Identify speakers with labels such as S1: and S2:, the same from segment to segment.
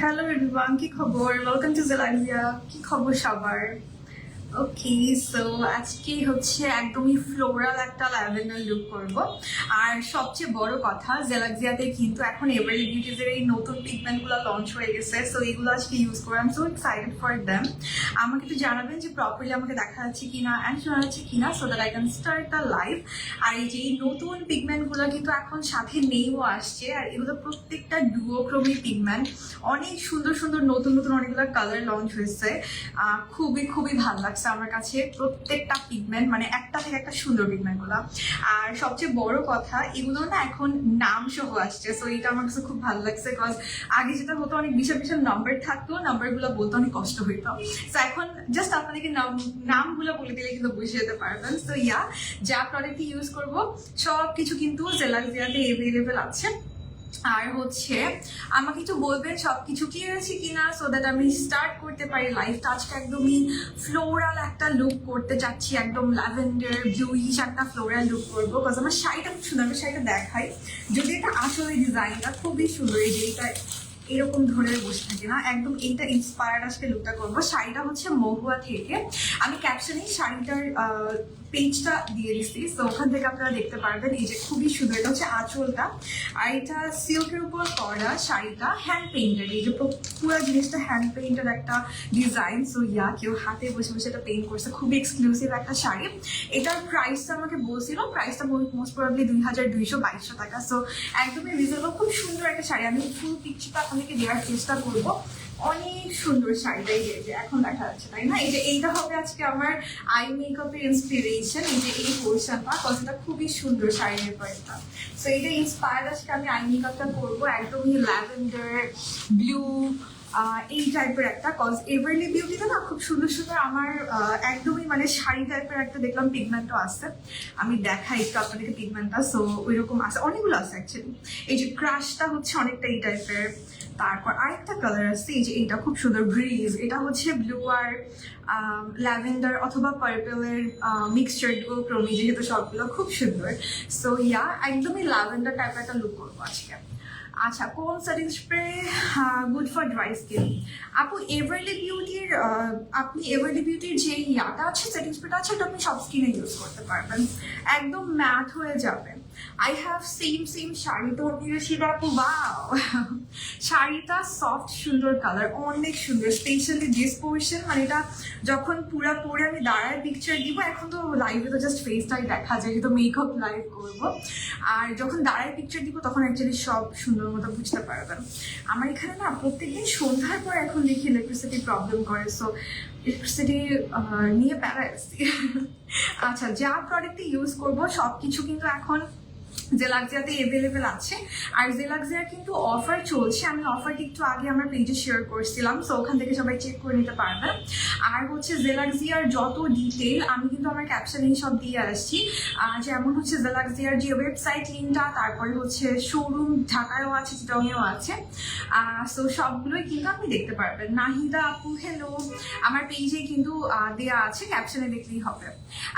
S1: Hello everyone, কি খবর? Welcome to জেলাক্সিয়া। কি খবর সবার? ওকে, সো আজকে হচ্ছে একদমই ফ্লোরাল একটা ল্যাভেন্ডার লুক করব। আর সবচেয়ে বড় কথা, জেলাক্সিয়াতে কিন্তু এখন এভারলি বিউটিজের এই নতুন পিগমেন্টগুলো লঞ্চ হয়ে গেছে। সো এগুলো আজকে ইউজ করবো। I am so excited for them. আমাকে একটু জানাবেন যে প্রপারলি আমাকে দেখা যাচ্ছে কিনা অ্যান্ড শোনা যাচ্ছে কিনা, so that I can start the live. আর এই যে এই নতুন পিগমেন্টগুলো কিন্তু এখন সাথে নেইও আসছে, আর এগুলো প্রত্যেকটা ডুওক্রোমি পিগমেন্ট। অনেক সুন্দর সুন্দর নতুন নতুন অনেকগুলো কালার লঞ্চ হয়েছে। খুবই খুবই ভালো লাগছে আমার কাছে প্রত্যেকটা পিগমেন্ট, মানে একটা থেকে একটা সুন্দর পিগমেন্ট গুলা। আর সবচেয়ে বড় কথা, এগুলো না এখন নাম সহ আসছে। সো এটা আমার কাছে খুব ভালো লাগছে, বিকজ আগে যেটা হতো অনেক বিশাল বিশাল নাম্বার থাকতো, নাম্বারগুলো বলতে অনেক কষ্ট হইতো। সো এখন জাস্ট আপনাদেরকে নামগুলো বলে দিলে কিন্তু বুঝে যেতে পারবেন। সো ইয়া, যা প্রোডাক্ট ইউজ করবো সবকিছু কিন্তু জেলাক্সিয়াতে এভেলেবেল আছে। আর হচ্ছে আমাকে একটু বলবেন সবকিছু ক্লিয়ার আছে কিনা, সো দ্যাট আমি স্টার্ট করতে পারি লাইফটা। আজকে একদমই ফ্লোরাল একটা লুক করতে চাচ্ছি, একদম ল্যাভেন্ডার ব্লুইশ একটা ফ্লোরাল লুক করবো। বিকজ আমার শাড়িটা খুব সুন্দর, আমি শাড়িটা দেখাই। যদি এটা আসলে ডিজাইনটা খুবই সুন্দর, এই যে এটা এরকম ধরে বসে থাকে না, একদম এইটা ইন্সপায়ার্ড আজকে লুকটা করবো। শাড়িটা হচ্ছে মহুয়া থেকে। আমি ক্যাপশনে শাড়িটার পেজটা দিয়ে দিচ্ছি, তো ওখান থেকে আপনারা দেখতে পারবেন। এই যে খুবই সুন্দর, এটা হচ্ছে আঁচলটা। আর এটা সিল্কের উপর করা, শাড়িটা হ্যান্ড পেইন্টেড। এই যে পুরো জিনিসটা হ্যান্ড পেইন্টেড একটা ডিজাইন। সো ইয়া, কেউ হাতে বসে বসে এটা পেইন্ট করছে, খুবই এক্সক্লুসিভ একটা শাড়ি। এটার প্রাইসটা আমাকে বলছিল, প্রাইসটা মোস্ট প্রবাবলি 2200 টাকা। সো একদমই রিজনেবল, খুব সুন্দর একটা শাড়ি। আমি ফুল পিকচারটা আপনাদেরকে দেওয়ার চেষ্টা করবো। অনেক সুন্দর শাড়িটা, এই যে এখন দেখা যাচ্ছে তাই না? এই যে এইটা হবে আজকে আমার আই মেকআপের ইন্সপিরেশন। এই যে এই পোর্শনটা, কতটা খুবই সুন্দর শাড়ির ব্যাপারটা। সো এটা ইন্সপায়ার্ড আজকে আমি আই মেকআপটা করবো, একদমই ল্যাভেন্ডার ব্লু এই টাইপের একটা। কজ এভারলি বিউটিতে না খুব সুন্দর সুন্দর আমার একদমই মানে শাড়ি টাইপের একটা দেখলাম পিগমেন্টও আছে। আমি দেখাই একটু আপনাদেরকে পিগমেন্টটা। সো ওইরকম আছে, অনেকগুলো আছে অ্যাকচুয়ালি। এই যে ক্রাশটা হচ্ছে অনেকটা এই টাইপের। তারপর আরেকটা কালার আছে, এই যে এইটা খুব সুন্দর ব্রিজ। এটা হচ্ছে ব্লু আর ল্যাভেন্ডার অথবা পার্পেলের মিক্সচার ডুওক্রোমি, যেহেতু সবগুলো খুব সুন্দর। সো ইয়া, একদমই ল্যাভেন্ডার টাইপের একটা লুক করবো আজকে। আচ্ছা, কোন setting spray good for dry skin? আপু আপনি এভারলি বিউটির যে ইয়াটা আছে, সেটিং স্প্রেটা আছে, এটা আপনি সব স্কিনে ইউজ করতে পারবেন, একদম ম্যাট হয়ে যাবে। আই হ্যাভ সেম শাড়ি তো নিয়েছিল আপু। ওয়াও, শাড়িটা সফট সুন্দর কালার, অনেক সুন্দর। স্পেশালি দিস পোর্শন, মানে এটা যখন পুরা পরে আমি দাঁড়ায় পিকচার দিব, এখন তো লাইভে তো জাস্ট ফেসটাই দেখা যায়, যেহেতু মেকআপ লাইভ করবো। আর যখন দাঁড়ায় পিকচার দিব তখন অ্যাকচুয়ালি সব সুন্দর মতো বুঝতে পারবেন। আমার এখানে না প্রত্যেকদিন সন্ধ্যার পর এখন দেখি ইলেকট্রিসিটি প্রবলেম করে, সো ইলেকট্রিসিটি নিয়ে প্যারা আসছি। আচ্ছা, যা প্রোডাক্ট ইউজ করবো সবকিছু কিন্তু এখন জেলাক্সিয়াতে এভেলেবেল আছে। আর জেলাক্সিয়ার কিন্তু অফার চলছে, আমি অফারটি একটু আগে আমার পেজে শেয়ার করছিলাম, সো ওখান থেকে সবাই চেক করে নিতে পারবেন। আর হচ্ছে জেলাক্সিয়ার যত ডিটেল আমি কিন্তু আমার ক্যাপশনে সব দিয়ে আসছি। যেমন হচ্ছে জেলাক্সিয়ার যে ওয়েবসাইট লিঙ্কটা, তারপরে হচ্ছে শোরুম ঢাকায়ও আছে, চিটাংয়েও আছে। সো সবগুলোই কিন্তু আপনি দেখতে পারবেন। নাহিদা আপু হ্যালো, আমার পেজে কিন্তু দেওয়া আছে, ক্যাপশনে দেখলেই হবে।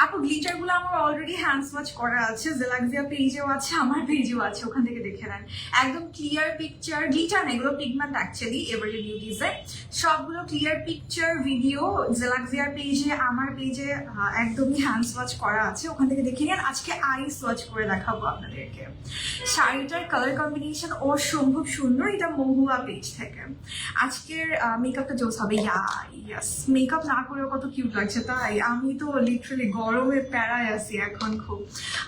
S1: আপু গ্লিটারগুলো আমার অলরেডি হ্যান্ড ওয়াচ করা আছে, জেলাক্সিয়া পেজেও আছে, আমার পেজেও আছে, ওখান থেকে দেখে নেন। একদম ক্লিয়ার পিকচার, গ্লিটার না, এগুলো পিগমেন্ট অ্যাকচুয়ালি এভারলি বিউটিজে। সবগুলো ক্লিয়ার পিকচার ভিডিও জেলাক্সিয়ার পেজে, আমার পেজে একদমই হ্যান্ড ওয়াচ করা আছে, ওখান থেকে দেখে নেন। আজকে আই ওয়াচ করে দেখাবো আপনাদেরকে। শাড়িটার কালার কম্বিনেশন অসম্ভব সুন্দর, এটা মহুয়া পেজ থেকে। আজকের মেকআপটা জোস হবে। ইয়াস, মেকআপ না করেও কত কিউট লাগছে, তাই আমি তো লিটারালি গরমে প্যারায় আছি এখন খুব।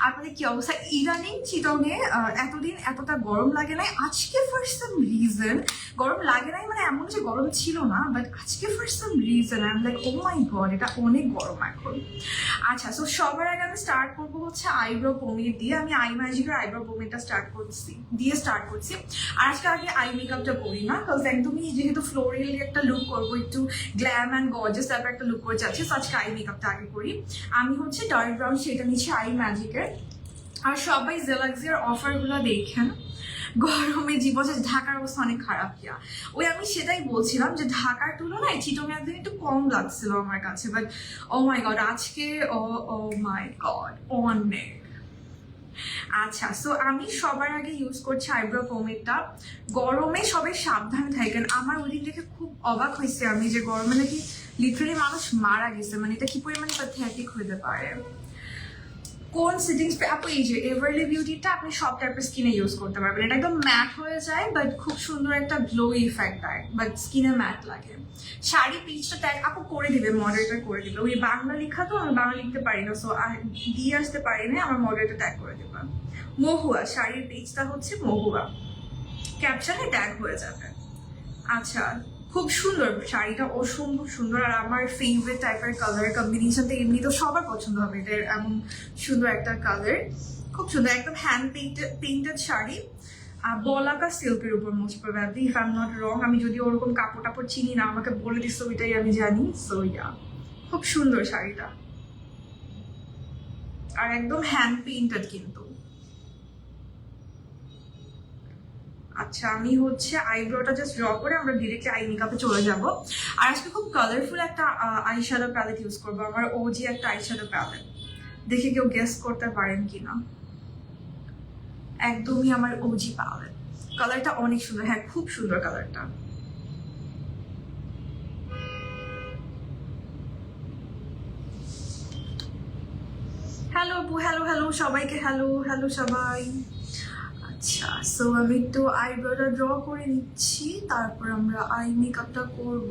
S1: আপনাদের কি অবস্থা? ইদানিং চিটংয়ে এতদিন এতটা গরম লাগে নাই, আজকে ফর সাম রিজন গরম লাগে নাই, মানে এমন যে গরম ছিল না, বাট আজকে for some reason I am like oh my god, এটা অনেক গরম এখন। আচ্ছা, সো সবার আগে আমি স্টার্ট করবো হচ্ছে আইব্রো পমির দিয়ে। আমি আই ম্যাজিকের আইব্রো পমিরটা স্টার্ট করছি। আর আজকে আগে আই মেকআপটা করি না, বিকজ একদমই যেহেতু ফ্লোরাল একটা লুক করবো, একটু গ্ল্যাম অ্যান্ড গর্জিয়াস টাইপের একটা লুক করে যাচ্ছে, সো আজকে আই মেকআপটা আগে করি। আমি হচ্ছে ডার্ক ব্রাউন সেটা নিচ্ছি আই ম্যাজিকের। আর সবাই জেলাক্সিয়ার অফারগুলো দেখেন। গরমে জীবন, ঢাকার অবস্থা অনেক খারাপ। ওই আমি সেটাই বলছিলাম যে ঢাকার তুলনায় চিটংয়ে একদিন একটু কম লাগছিল আমার কাছে, বাট ও মাই গড আজকে ও মাই গড অনেক আচ্ছা, সো আমি সবার আগে ইউজ করছি আইব্রো পমেডটা। গরমে সবাই সাবধানে থাকেন। আমার ওই দিন দেখে খুব অবাক হয়েছে আমি যে গরমে নাকি লিটারালি মানুষ মারা গেছে, মানে এটা কি পরিমাণে প্যাথেটিক হতে পারে। কোন সিটিং স্প্রে আপু, এই যে এভারলি বিউটিটা আপনি সব টাইপের স্কিনে ইউজ করতে পারবেন। এটা একদম ম্যাট হয়ে যায় বাট খুব সুন্দর একটা গ্লো ইফেক্ট দেয়, বাট স্কিনে ম্যাট লাগে। শাড়ি পিচটা ট্যাগ আপু করে দিবে, মডারেটর করে দিবে। ওই বাংলা লেখা তো আমি বাংলা লিখতে পারি না, সো দিয়ে আসতে পারি না, আমার মডারেটর ট্যাগ করে দেবে। মহুয়া, শাড়ির পেজটা হচ্ছে মহুয়া, ক্যাপশনে ট্যাগ হয়ে যাবে। আচ্ছা, খুব সুন্দর শাড়িটা, অসম্ভব সুন্দর। আর আমার ফেভারিট টাইপের কালার কম্বিনেশনটা এমনি তো সবার পছন্দ হবে, এটার এমন সুন্দর একটা কালার, খুব সুন্দর, একদম হ্যান্ড পেইন্টেড শাড়ি। বলাকা সিল্কের উপর most probably, if I am not রং। আমি যদি ওরকম কাপড় টাপড় চিনি না, আমাকে বলে দিচ্ছ ওইটাই আমি জানি। সো ইয়া, খুব সুন্দর শাড়িটা, আর একদম হ্যান্ড পেইন্টেড কিন্তু। আচ্ছা, আমি হচ্ছে আইব্রোটা জাস্ট ড্র করে আমরা ডিরেক্টলি আই মেকআপে চলে যাব। আর আজকে খুব কালারফুল একটা আই শ্যাডো প্যালেট ইউজ করবো, আমার ওজি একটা আই শ্যাডো প্যালেট। দেখে কেউ গেস করতে পারেন কিনা। একদমই আমার ওজি প্যালেট, কালারটা অনেক সুন্দর। হ্যাঁ, খুব সুন্দর কালারটা। হ্যালো আপু, হ্যালো হ্যালো সবাইকে, হ্যালো হ্যালো সবাই। আচ্ছা, সো আমি একটু আইব্রোটা ড্র করে নিচ্ছি, তারপর আমরা আই মেকআপটা করব।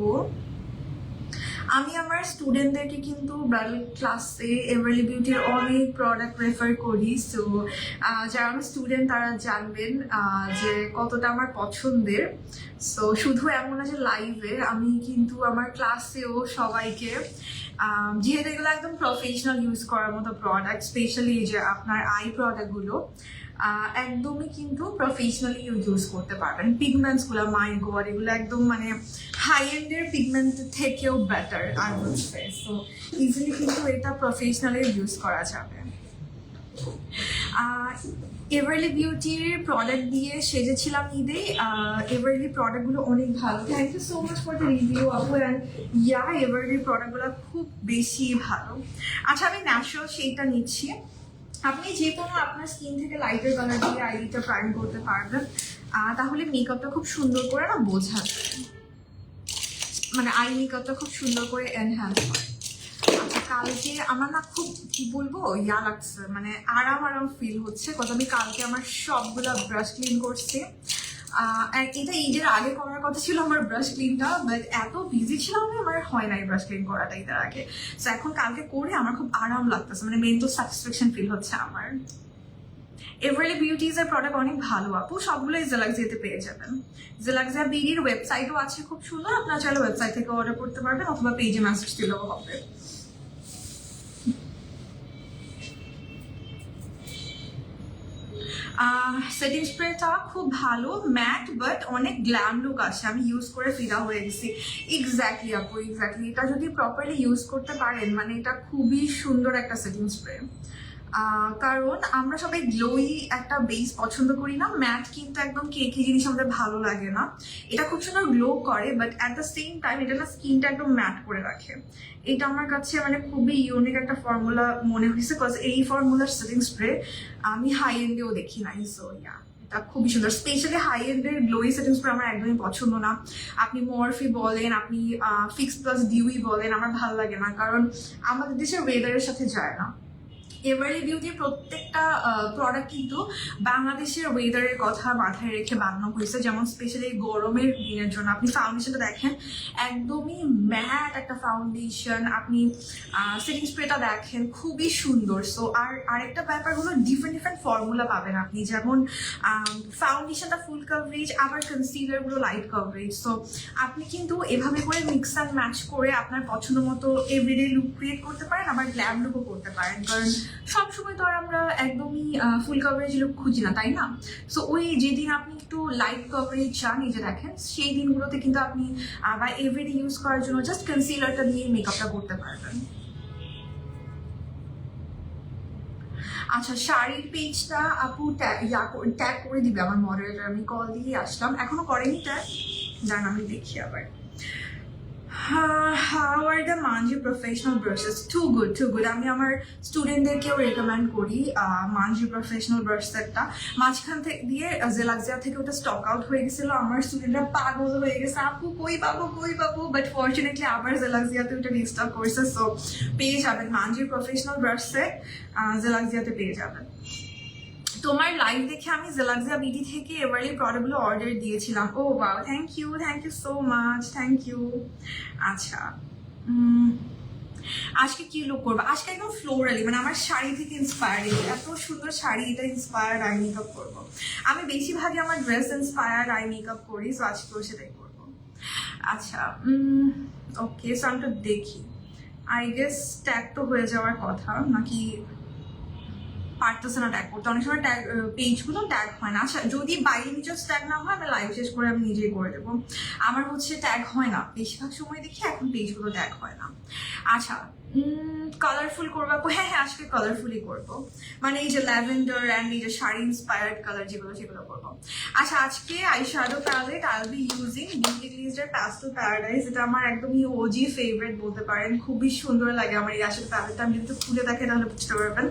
S1: আমি আমার স্টুডেন্টদেরকে কিন্তু ব্রাইডাল ক্লাসে এভারলি বিউটির অনেক প্রোডাক্ট রেফার করি। সো যারা আমার স্টুডেন্ট তারা জানবেন যে কতটা আমার পছন্দের। সো শুধু এমন না যে লাইভে, আমি কিন্তু আমার ক্লাসেও সবাইকে, যেহেতু এগুলো একদম প্রফেশনাল ইউজ করার মতো প্রোডাক্ট, স্পেশালি যে আপনার আই প্রোডাক্টগুলো একদমই কিন্তু প্রফেশনালি ইউজ করতে পারবেন। পিগমেন্টসগুলো, মাই গড, এগুলো একদম মানে হাই এন্ডের পিগমেন্ট থেকেও better I would say. So easily কিন্তু এটা প্রফেশনালি ইউজ করা যাবে। এভারলি বিউটির প্রোডাক্ট দিয়ে সেজেছিলাম ঈদে। এভারলি প্রোডাক্টগুলো অনেক ভালো। Thank you so much for the review আপু। অ্যান্ড ইয়া, এভারলি প্রোডাক্টগুলো খুব বেশি ভালো। আচ্ছা, আমি ন্যাচারাল সেইটা নিচ্ছি। আপনি যে কোনো আপনার স্কিন থেকে লাইটার কালার দিয়ে আইলিটা প্রাইম করতে পারবেন, তাহলে মেকআপটা খুব সুন্দর করে না বোঝা যায়, মানে আই মেকআপটা খুব সুন্দর করে এনহ্যান্স হয়। আচ্ছা, কালকে আমার না খুব কি বলবো ইয়া লাগছে, মানে আরাম আরাম ফিল হচ্ছে, কত আমি কালকে আমার সবগুলা ব্রাশ ক্লিন করছি। এটা ঈদের আগে করার কথা ছিল আমার ব্রাশ ক্লিনটা, বাট এত বিজি ছিলাম আমি, আমার হয় নাই ব্রাশ ক্লিন করাটা ঈদের আগে। সো এখন কালকে করে আমার খুব আরাম লাগতেছে, মানে মেন্টাল স্যাটিসফ্যাকশন ফিল হচ্ছে আমার। এভারলি বিউটিজের প্রোডাক্ট অনেক ভালো আপু, সবগুলোই জেলাক্সিয়াতে পেয়ে যাবেন। জেলাক্সিয়া বিডির ওয়েবসাইটও আছে খুব সুন্দর, আপনারা চাইলে ওয়েবসাইট থেকে অর্ডার করতে পারবেন অথবা পেজে মেসেজ দিলেও হবে। সেটিং স্প্রেটা খুব ভালো, ম্যাট বাট অনেক গ্ল্যাম লুক আসে। আমি ইউজ করে ফিদা হয়ে গেছি। এক্স্যাক্টলি আপু, এক্স্যাক্টলি। এটা যদি প্রপারলি ইউজ করতে পারেন, মানে এটা খুবই সুন্দর একটা সেটিং স্প্রে। কারণ আমরা সবাই গ্লোই একটা বেস পছন্দ করি না, ম্যাট কিন্তু একদম কেকি জিনিস আমাদের ভালো লাগে না। এটা খুব সুন্দর গ্লো করে, but at the same time এটা না স্কিনটা একদম ম্যাট করে রাখে। এটা আমার কাছে মানে খুবই ইউনিক একটা ফর্মুলা মনে হয়েছে, বিকজ এই ফর্মুলার সেটিং স্প্রে আমি হাই এন্ডেও দেখি নাই। সো ইয়া, এটা খুবই সুন্দর। স্পেশালি হাই এন্ডের গ্লোই সেটিং স্প্রে আমার একদমই পছন্দ না। আপনি মরফি বলেন, আপনি ফিক্স প্লাস ডিউই বলেন, আমার ভালো লাগে না, কারণ আমাদের দেশের ওয়েদারের সাথে যায় না। এভারলি বিউটির প্রত্যেকটা প্রোডাক্ট কিন্তু বাংলাদেশের ওয়েদারের কথা মাথায় রেখে বানানো হয়েছে। যেমন স্পেশালি গরমের দিনের জন্য আপনি ফাউন্ডেশনটা দেখেন, একদমই ম্যাট একটা ফাউন্ডেশন। আপনি সেটিং স্প্রেটা দেখেন, খুবই সুন্দর। সো আর আরেকটা ব্যাপার হলো ডিফারেন্ট ডিফারেন্ট ফর্মুলা পাবেন আপনি, যেমন ফাউন্ডেশনটা ফুল কভারেজ, আবার কনসিলারগুলো লাইট কভারেজ। সো আপনি কিন্তু এভাবে করে মিক্স অ্যান্ড ম্যাচ করে আপনার পছন্দ মতো এভরিডে লুক ক্রিয়েট করতে পারেন, আবার গ্ল্যাম লুকও করতে পারেন। কারণ সবসময় তো আর আমরা একদমই ফুল কভারেজ লুক খুঁজি না, তাই না? সো ওই যেদিন আপনি একটু লাইট কভারেজ চান, এই যে দেখেন, সেই দিনগুলোতে কিন্তু আপনি বা এভরিডে ইউজ করার জন্য জাস্ট কনসিলারটা দিয়ে মেকআপটা করতে পারবেন। আচ্ছা, শাড়ির পেজটা আপু ট্যাগ করে দিবে আমার মডারেটর। আমি কল দিয়ে আসলাম, এখনো করেনি ট্যাগ, জান আমি দেখি আবার। How are the Manji professional brushes? Too good, too good. আমি আমার স্টুডেন্টদেরকেও রেকমেন্ড করি মানজি প্রফেশনাল ব্রাশ সেটটা। মাঝখান থেকে দিয়ে জেলাক্সিয়া থেকে ওটা স্টক আউট হয়ে গেছিল, আমার স্টুডেন্টরা পাগল হয়ে গেছে, আপু কই পাবো, বাট ফর্চুনেটলি আবার জেলাক্সিয়াতে ওটা রিস্টক করছে, সো পেয়ে যাবেন মানজি প্রফেশনাল ব্রাশ সেট, জেলাক্সিয়াতে পেয়ে যাবেন। তোমার লাইভ দেখে আমি জেলাক্সিয়া বিডি থেকে এবারে প্রোডাক্টগুলো অর্ডার দিয়েছিলাম। Oh wow, thank you so much, thank you. আচ্ছা, আজকে কি লুক করবো? আজকে একদম ফ্লোরালি, মানে আমার শাড়ি থেকে ইন্সপায়ার্ড, এত সুন্দর শাড়ি, এটা ইন্সপায়ার্ড আই মেকআপ করবো। আমি বেশিরভাগই আমার ড্রেস ইন্সপায়ার্ড আই মেকআপ করি, তো আজকেও সেটাই করবো। আচ্ছা, ওকে, সো আমি তো দেখি, আই গেস ট্যাগ তো হয়ে যাওয়ার কথা, নাকি পারতেছে না ট্যাগ করতে? অনেক সময় ট্যাগ পেজগুলো ট্যাগ হয় না। আচ্ছা, যদি বাইরে নিচে ট্যাগ না হয়, আমি লাইভ শেষ করে আমি নিজেই করে দেবো। আমার হচ্ছে ট্যাগ হয় না, বেশিরভাগ সময় দেখি এখন পেজগুলো ট্যাগ হয় না। আচ্ছা, কালারফুল করবো? হ্যাঁ, আজকে কালারফুলি করবো, মানে এই যে ল্যাভেন্ডার অ্যান্ড এই যে শাড়ি ইন্সপায়ার্ড কালার যেগুলো করবো। আচ্ছা, আজকে eye shadow palette I will be using beauty গ্লিজের প্যাস্টেল প্যারাডাইস। এটা আমার একদমই ওজি ফেভারিট বলতে পারেন, খুবই সুন্দর লাগে আমার এই আইশ্যাডো প্যালেটটা। আমি যদি খুলে দেখে তাহলে বুঝতে পারবেন।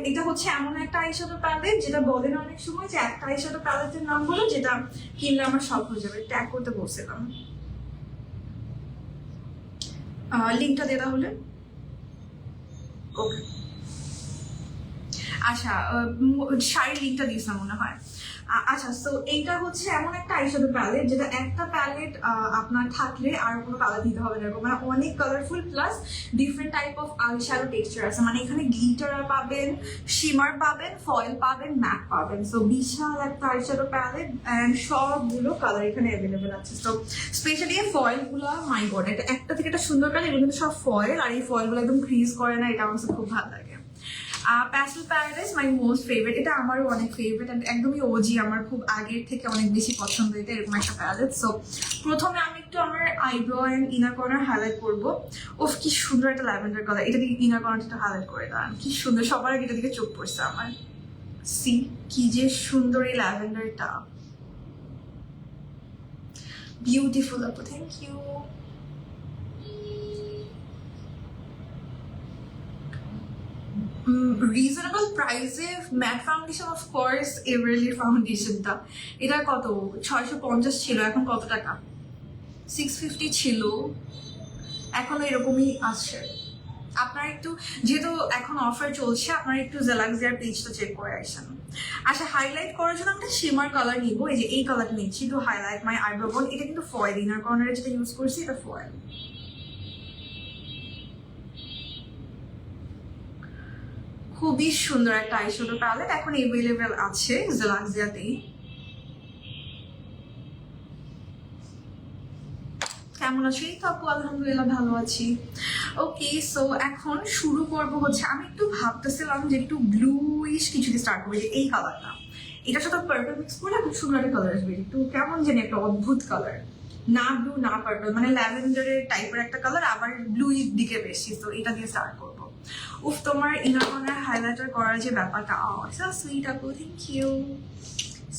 S1: এটা হচ্ছে এমন একটা আইশ্যাডো প্যালেট যেটা বলেন অনেক সময় যে একটা আইশ্যাডো প্যালেটের নাম বলো যেটা কিনলে আমার সব হয়ে যাবে। ট্যাগ করতে বলছিলাম, লিঙ্কটা দিয়ে তাহলে। ওকে, আচ্ছা, শাড়ির লিঙ্কটা দিয়েছিলাম মনে হয়। আচ্ছা, সো এইটা হচ্ছে এমন একটা আইশ্যাডো প্যালেট যেটা একটা প্যালেট আপনার থাকলে আর কোনো কালার দিতে হবে না, মানে অনেক colourful plus different type of eyeshadow texture আছে। মানে এখানে গ্লিটার পাবেন, শিমার পাবেন, ফয়েল পাবেন, ম্যাট পাবেন। সো বিশাল একটা আইশ্যাডো প্যালেট অ্যান্ড সবগুলো কালার এখানে অ্যাভেলেবেল আছে। সো স্পেশালি এই ফয়েলগুলো, মাই গড, এটা একটা থেকে একটা সুন্দর কালার, এগুলো কিন্তু সব ফয়েল, আর এই ফয়েলগুলো একদম ক্রিজ করে না, এটা আমার খুব ভালো লাগে। Pastel paradise my most favourite, এটা আমারও অনেক ফেভারিট অ্যান্ড একদমই ওজি, আমার খুব আগের থেকে অনেক বেশি পছন্দ এটা, এরকম একটা প্যালেট। সো প্রথমে আমি একটু আমার eyebrow and inner corner highlight করবো। ওফ, কি সুন্দর একটা ল্যাভেন্ডার কালার, এটা দিয়ে ইনার কর্নারটা একটু হাইলাইট করে দাঁড়ান, কি সুন্দর, সবার আগে এটা দিকে চোখ পড়ছে আমার। সি, কি যে সুন্দর এই ল্যাভেন্ডারটা, বিউটিফুল আপু, থ্যাংক ইউ। রিজনেবল প্রাইসে ম্যাট ফাউন্ডেশন, অফকোর্স এভারেলি ফাউন্ডেশনটা, এটা কত 650 ছিল, এখন কত টাকা? 650 ছিল, এখন এরকমই আছে। আপনার একটু, যেহেতু এখন অফার চলছে, আপনার একটু জেলাক্সিয়ার পেজটা চেক করে আসেন। আচ্ছা, হাইলাইট করার জন্য আমরা শিমার কালার নিব, এই যে এই কালারটা নিচ্ছি টু হাইলাইট মাই আইব্রো বোন। এটা কিন্তু ফয়েল, ইনার কর্নারে যেটা ইউজ করছি এটা ফয়েল। খুবই সুন্দর একটা আইশ্যাডো প্যালেট, এখন এভেলেবেল আছে জেলাক্সিয়াতেই। কেমন আছো? এই তো আপু, আলহামদুলিল্লাহ ভালো আছি। ওকে, সো এখন শুরু করবো হচ্ছে, আমি একটু ভাবতেছিলাম যে একটু ব্লুইশ কিছু দিয়ে স্টার্ট করবো, যে এই কালারটা, এটার সাথে পার্পল মিক্স করলে খুব সুন্দর একটা কালার আসবে, একটু কেমন জানি একটা অদ্ভুত কালার, না ব্লু না পার্পল, মানে ল্যাভেন্ডারের টাইপের একটা কালার, আবার ব্লুই দিকে বেশি। তো এটা দিয়ে স্টার্ট করবো। উফ, তোমার ইনার কর্নার হাইলাইটার করার যে ব্যাপারটা, সো সুইট আপু, থ্যাংক ইউ।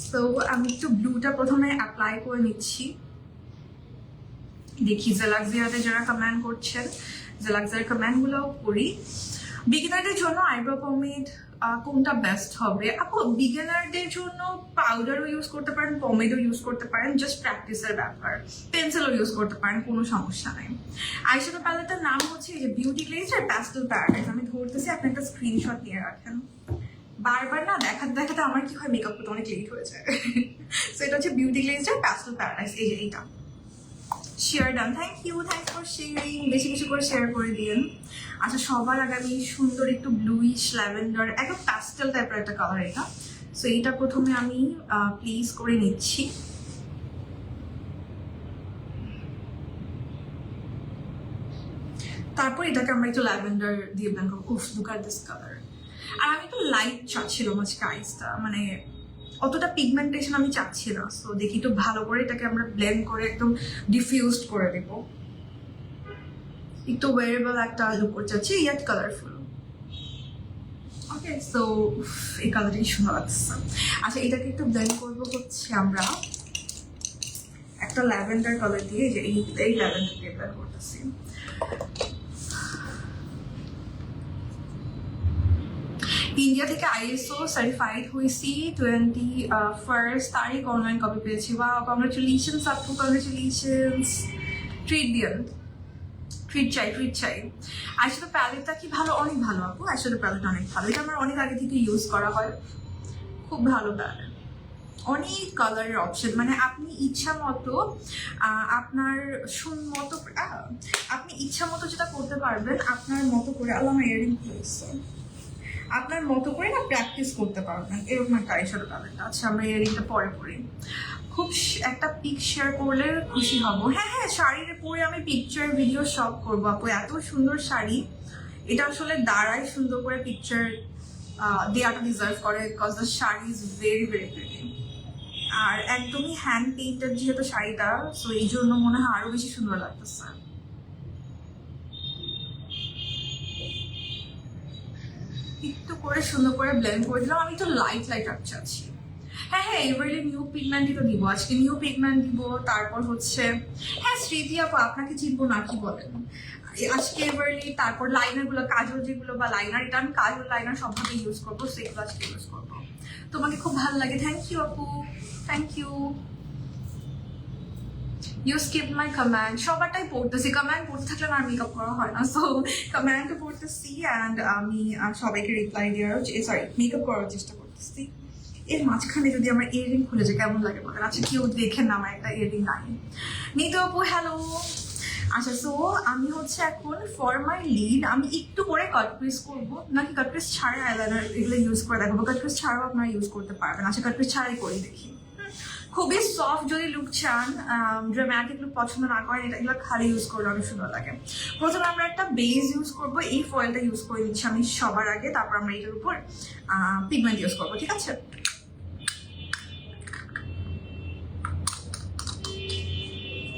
S1: সো আমি একটু ব্লুটা প্রথমে অ্যাপ্লাই করে নিচ্ছি। দেখি জেলাক্সিয়াতে যারা কমেন্ট করছেন, জেলাক্সিয়ার কমেন্টগুলোও করি। বিগিনারদের জন্য আইব্রো পমেড কোনটা বেস্ট হবে? আপু, বিগিনারদের জন্য পাউডারও ইউজ করতে পারেন, পমেডও ইউজ করতে পারেন, জাস্ট প্র্যাকটিসের ব্যাপার। পেন্সিলও ইউজ করতে পারেন, কোনো সমস্যা নেই। আইশ্যাডো প্যালেটটার নাম হচ্ছে এই যে বিউটি গ্লেজের প্যাস্টেল প্যারাডাইস। আমি ধরতেছি, আপনি একটা স্ক্রিনশট নিয়ে রাখেন। বারবার না দেখাতে দেখাতে আমার কি হয়, মেকআপ করতে অনেক লেট হয়ে যায়। সো এটা হচ্ছে বিউটি গ্লেজের প্যাস্টেল প্যারাডাইস, এই যে এইটা। Share done, thank you, thanks for sharing, বেশি বেশি করে শেয়ার করে দিন। আচ্ছা, সবার আগে আমি সুন্দর একটু ব্লুইশ ল্যাভেন্ডার, একদম প্যাস্টেল টাইপের একটা কালার এটা। সো এইটা প্রথমে আমি প্লেস করে নিচ্ছি। তারপর এটাকে আমরা একটু ল্যাভেন্ডার দিয়ে ব্লেন্ড করবো। উফ, লুক এট দিস কালার। আর আমি একটু লাইট চাচ্ছিলাম আজকে আইসটা, মানে অতটা পিগমেন্টেশন আমি চাচ্ছি না। সো দেখি একটু ভালো করে এটাকে আমরা ব্লেন্ড করে একদম ডিফিউজড করে দেব। একটু ওয়ারেবল একটা লুক করতে চাচ্ছি, ইয়াট কালারফুল। ওকে, সো এই কালারটাই সুন্দর লাগছে। আচ্ছা, এটাকে একটু ব্লেন্ড করবো হচ্ছে আমরা একটা ল্যাভেন্ডার কালার দিয়ে, যে এই ল্যাভেন্ডার দিয়ে ব্লেন্ড করতেছি। ইন্ডিয়া থেকে ISO সার্টিফাইড হয়েছি 21 তারিখ, অনলাইন কপি পেয়েছি। বা কংগ্রেচুলেশনস আপু, কংগ্রেচুলেশনস। ট্রিট দিন, ট্রিট চাই। আইশ্যাডো প্যালেটটা কি ভালো? অনেক ভালো আপু, আইশ্যাডো প্যালেট অনেক ভালো। এটা আমার অনেক আগে থেকে ইউজ করা হয়, খুব ভালো প্যালেট। অনেক কালারের অপশন, মানে আপনি ইচ্ছা মতো আপনার আপনি ইচ্ছা মতো যেটা করতে পারবেন, আপনার মতো করে। আল্লাহ, আমার ইয়ারিং খুলেছে। আপনার মতো করে না প্র্যাকটিস করতে পারবেন, এরকম একটা আইশ্যাডো প্যালেটটা। আচ্ছা, আমরা ইয়ারিংটা পরে পরি। খুব একটা পিক শেয়ার করলে খুশি হব। হ্যাঁ, শাড়ির পরে আমি পিকচার ভিডিও সব করবো আপু। এত সুন্দর শাড়ি, এটা আসলে দাঁড়ায় সুন্দর করে পিকচার দেওয়াটা ডিজার্ভ করে, because the sari is very very pretty. আর একদমই হ্যান্ড পেইন্টেড যেহেতু শাড়িটা, সো এই জন্য মনে হয় আরো বেশি সুন্দর লাগতেছে। একটু করে সুন্দর করে ব্লেন্ড করে দিলাম। আমি একটু লাইট রাখতে চাচ্ছি। হ্যাঁ, এবারে নিউ পিগমেন্টই তো দিব আজকে, নিউ পিগমেন্ট দিব। তারপর হচ্ছে স্মৃতি আপু, আপনাকে চিনবো না, কি বলেন? আজকে এবারলি, তারপর লাইনার গুলো, কাজল যেগুলো বা লাইনার, এটা আমি কাজল লাইনার সবভাবে ইউজ করবো, সেগুলো আজকে ইউজ করবো। তোমাকে খুব ভালো লাগে, থ্যাংক ইউ আপু, thank you. You skip my comment. সবারটাই পড়তেছি, কমেন্ট পড়তে থাকলে না মেকআপ করা হয় না, সো কমেন্টও পড়তেছি অ্যান্ড আমি সবাইকে রিপ্লাই দেওয়ার, মেকআপ করার চেষ্টা করতেছি। এর মাঝখানে যদি আমার ইয়ারিং খুলে যায় কেমন লাগে বলেন? আচ্ছা, কেউ দেখেন না আমার একটা ইয়ারিং নাই। নিতু আপু হ্যালো। আচ্ছা, সো আমি হচ্ছে এখন ফর মাই লিড আমি একটু করে কাট পিস করবো, নাকি কাট পিস ছাড়া আইলাইনার এগুলো ইউজ করে দেখাবো? কাট পিস ছাড়াও আপনারা ইউজ করতে পারবেন। আচ্ছা, কাট পিস ছাড়াই করি দেখি। খুবই সফট যদি লুক চান, ড্রামাটিক লুক পছন্দ না করেন, এগুলো খালি ইউজ করলে অনেক সুন্দর লাগে। প্রথমে আমরা একটা বেস ইউজ করবো, এই ফয়েলটা ইউজ করে নিচ্ছি আমি সবার আগে। তারপর আমরা এটার উপর পিগমেন্ট ইউজ করবো, ঠিক আছে?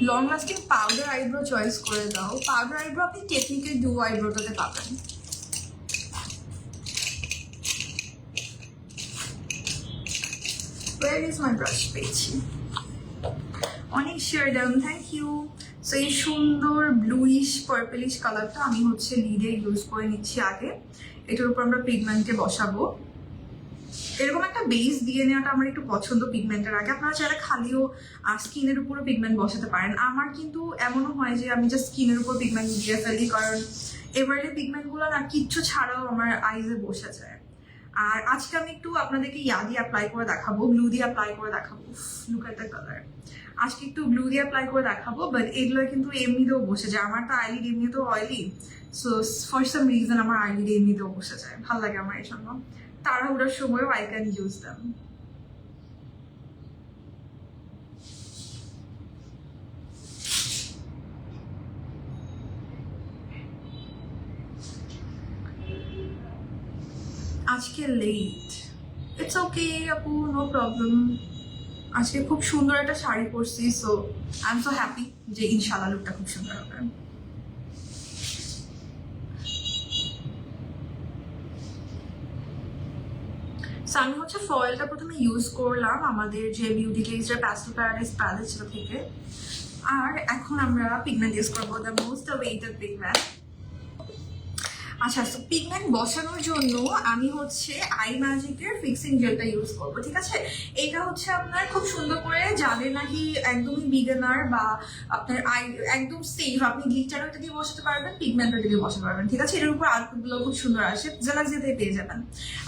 S1: Long lasting powder eyebrow choice করে দাও। পাউডার আইব্রো আপনি টেকনিক্যাল ডু আইব্রোটাতে পাবেন। Where is my brush? পেয়েছি। অনেক share down, thank you. So এই সুন্দর ব্লুইশ পার্পলিশ কালারটা আমি হচ্ছে লিডে ইউজ করে নিচ্ছি আগে। এটার উপর আমরা পিগমেন্টে বসাবো। এরকম একটা বেস দিয়ে নেওয়াটা আমার একটু পছন্দ পিগমেন্টের আগে। আপনারা চাইলে খালিও স্কিনের উপরও পিগমেন্ট বসাতে পারেন। আমার কিন্তু এমনও হয় যে আমি জাস্ট স্কিনের উপর পিগমেন্ট দিয়ে ফেলি, কারণ এবারে পিগমেন্টগুলো না কিচ্ছু ছাড়াও আমার আইজে বসে যায়। আর আজকে আমি একটু আপনাদেরকে ইয়া দিয়ে অ্যাপ্লাই করে দেখাবো, ব্লু দিয়ে অ্যাপ্লাই করে দেখাবো। Look at the colour. আজকে একটু ব্লু দিয়ে অ্যাপ্লাই করে দেখাবো, বাট এগুলো কিন্তু এমনিতেও বসে যায়। আমার তো আইলিড এমনিতেও oily, so for some reason আমার আইলিড এমনিতেও বসে যায়। ভালো লাগে আমার এই জন্য। তাড়াহুড়োর সময়ও I can use them. আজকে লেট, ইটস ওকে আপু, নো প্রবলেম। আজকে খুব সুন্দর একটা শাড়ি পরছি, so I am so happy যে ইনশাআল্লাহ লুকটা খুব সুন্দর হবে। আমি হচ্ছে ফয়েলটা প্রথমে ইউজ করলাম আমাদের যে বিউটি গ্লেজের প্যাস্টেল প্যারাডাইস প্যালেট থেকে। আর এখন আমরা পিগমেন্ট ইউজ করবো, দ্য মোস্ট ওয়েটেড পিগমেন্ট। আচ্ছা, পিগমেন্ট বসানোর জন্য আমি হচ্ছে আই ম্যাজিকের ফিক্সিং জেলটা ইউজ করবো, ঠিক আছে? এটা হচ্ছে আপনার খুব সুন্দর করে, যাদের নাকি একদমই বিগিনার বা আপনার আই একদম সেফ, আপনি গ্লিটার ওইটা দিয়ে বসাতে পারবেন, পিগমেন্ট ওইটা দিয়ে বসাতে পারবেন, ঠিক আছে? এটার উপর আউটপুটগুলো খুব সুন্দর আসে, জেলাক্সিতে পেয়ে যাবেন।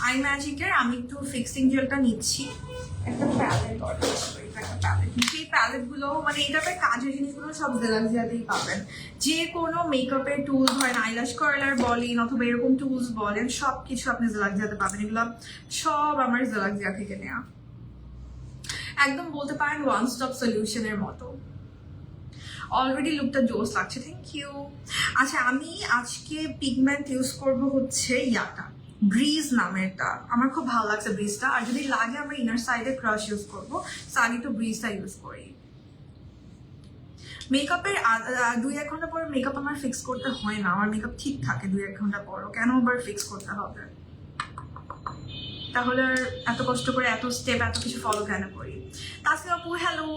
S1: আই ম্যাজিকের আমি একটু ফিক্সিং জেলটা নিচ্ছি। একটা প্যালেট অর্ডার করবো, একটা প্যালেট। সেই প্যালেটগুলো মানে এটা কাজের জিনিসগুলো সব জেলাক্সিয়াতেই পাবেন। যে কোনো মেকআপের টুল ধরেন, আইল্যাশ কার্লার বলেন অথবা এরকম টুলস বলেন, সব কিছু আপনি জেলাক্সিয়াতে পাবেন। এগুলো সব আমার জেলাক্সিয়া থেকে নেওয়া। একদম বলতে পারেন ওয়ান স্টপ সলিউশনের মতো। অলরেডি লুকটা জোস লাগছে, থ্যাংক ইউ। আচ্ছা, আমি আজকে পিগমেন্ট ইউজ করবো হচ্ছে ইয়াটা, ব্রিজ নামেরটা। আমার খুব ভালো লাগছে ব্রিজটা। আর যদি লাগে আমরা ইনার সাইডে ক্রাশ ইউজ করবো, সো আমি তো ব্রিজটা ইউজ করি। মেকআপের 2-1 ঘন্টা পরে মেকআপ আমার ফিক্স করতে হয় না, আমার মেকআপ ঠিক থাকে 2-1 ঘন্টা পরও, কেন আবার ফিক্স করতে হবে? তাহলে আর এত কষ্ট করে এত স্টেপ এত কিছু ফলো কেন করি। তাসনিম আপু হ্যালো।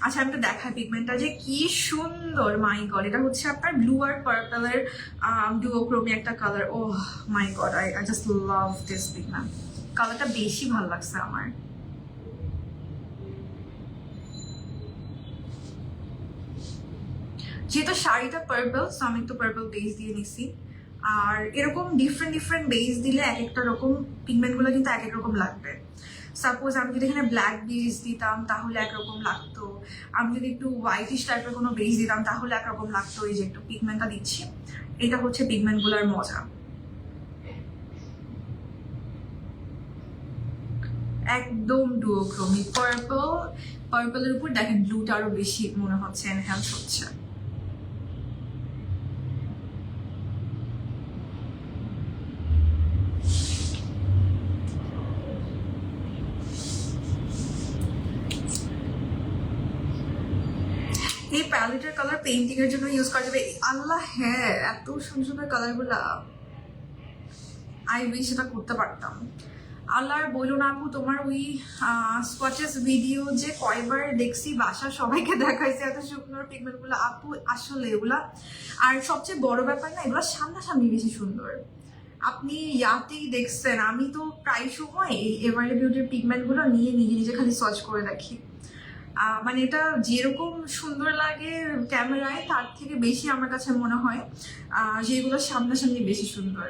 S1: আচ্ছা আমি তো দেখাই পিগমেন্টটা যে কি সুন্দর, মাই গড। এটা হচ্ছে আপনার ব্লু আর পার্পলের ডুওক্রোমি একটা colour. Oh my god, I just love this pigment. কালারটা বেশি ভালো লাগছে আমার। যেহেতু শাড়িটা পার্পল, সো আমি একটু পার্পল বেস দিয়ে নিছি। আর এরকম ডিফারেন্ট বেস দিলে এক একটা রকম পিগমেন্টগুলো কিন্তু এক এক রকম লাগবে। সাপোজ আমি যদি এখানে ব্ল্যাক বেস দিতাম তাহলে একরকম লাগতো, আমি যদি একটু হোয়াইটিশ টাইপের কোনো বেস দিতাম তাহলে একরকম লাগতো। এই যে একটু পিগমেন্টটা দিচ্ছি, এটা হচ্ছে পিগমেন্টগুলোর মজা। একদম ডুওক্রোমি পার্পলের উপর দেখেন ব্লুটা আরো বেশি মনে হচ্ছে এনহ্যান্স হচ্ছে। এই প্যালেটের কালার পেইন্টিং এর জন্য ইউজ করা যাবে। আল্লাহ হ্যাঁ, এত সুন্দর সুন্দর কালার গুলা, আই উইশ সেটা করতে পারতাম। আল্লাহ আর বলুন আপু, তোমার ওই সোয়াচেস ভিডিও যে কয়বার দেখছি, বাসা সবাইকে দেখাইছে এত শুকনো পিগমেন্ট গুলো আপু, আসলে এগুলা। আর সবচেয়ে বড় ব্যাপার না, এগুলো সামনাসামনি বেশি সুন্দর। আপনি ইয়াতেই দেখছেন, আমি তো প্রায় সময় এই এভারলি বিউটির পিগমেন্ট গুলো নিয়ে নিজে নিজে খালি সার্চ করে দেখি। মানে এটা যেরকম সুন্দর লাগে ক্যামেরায়, তার থেকে বেশি আমার কাছে মনে হয় যেগুলো সামনাসামনি বেশি সুন্দর।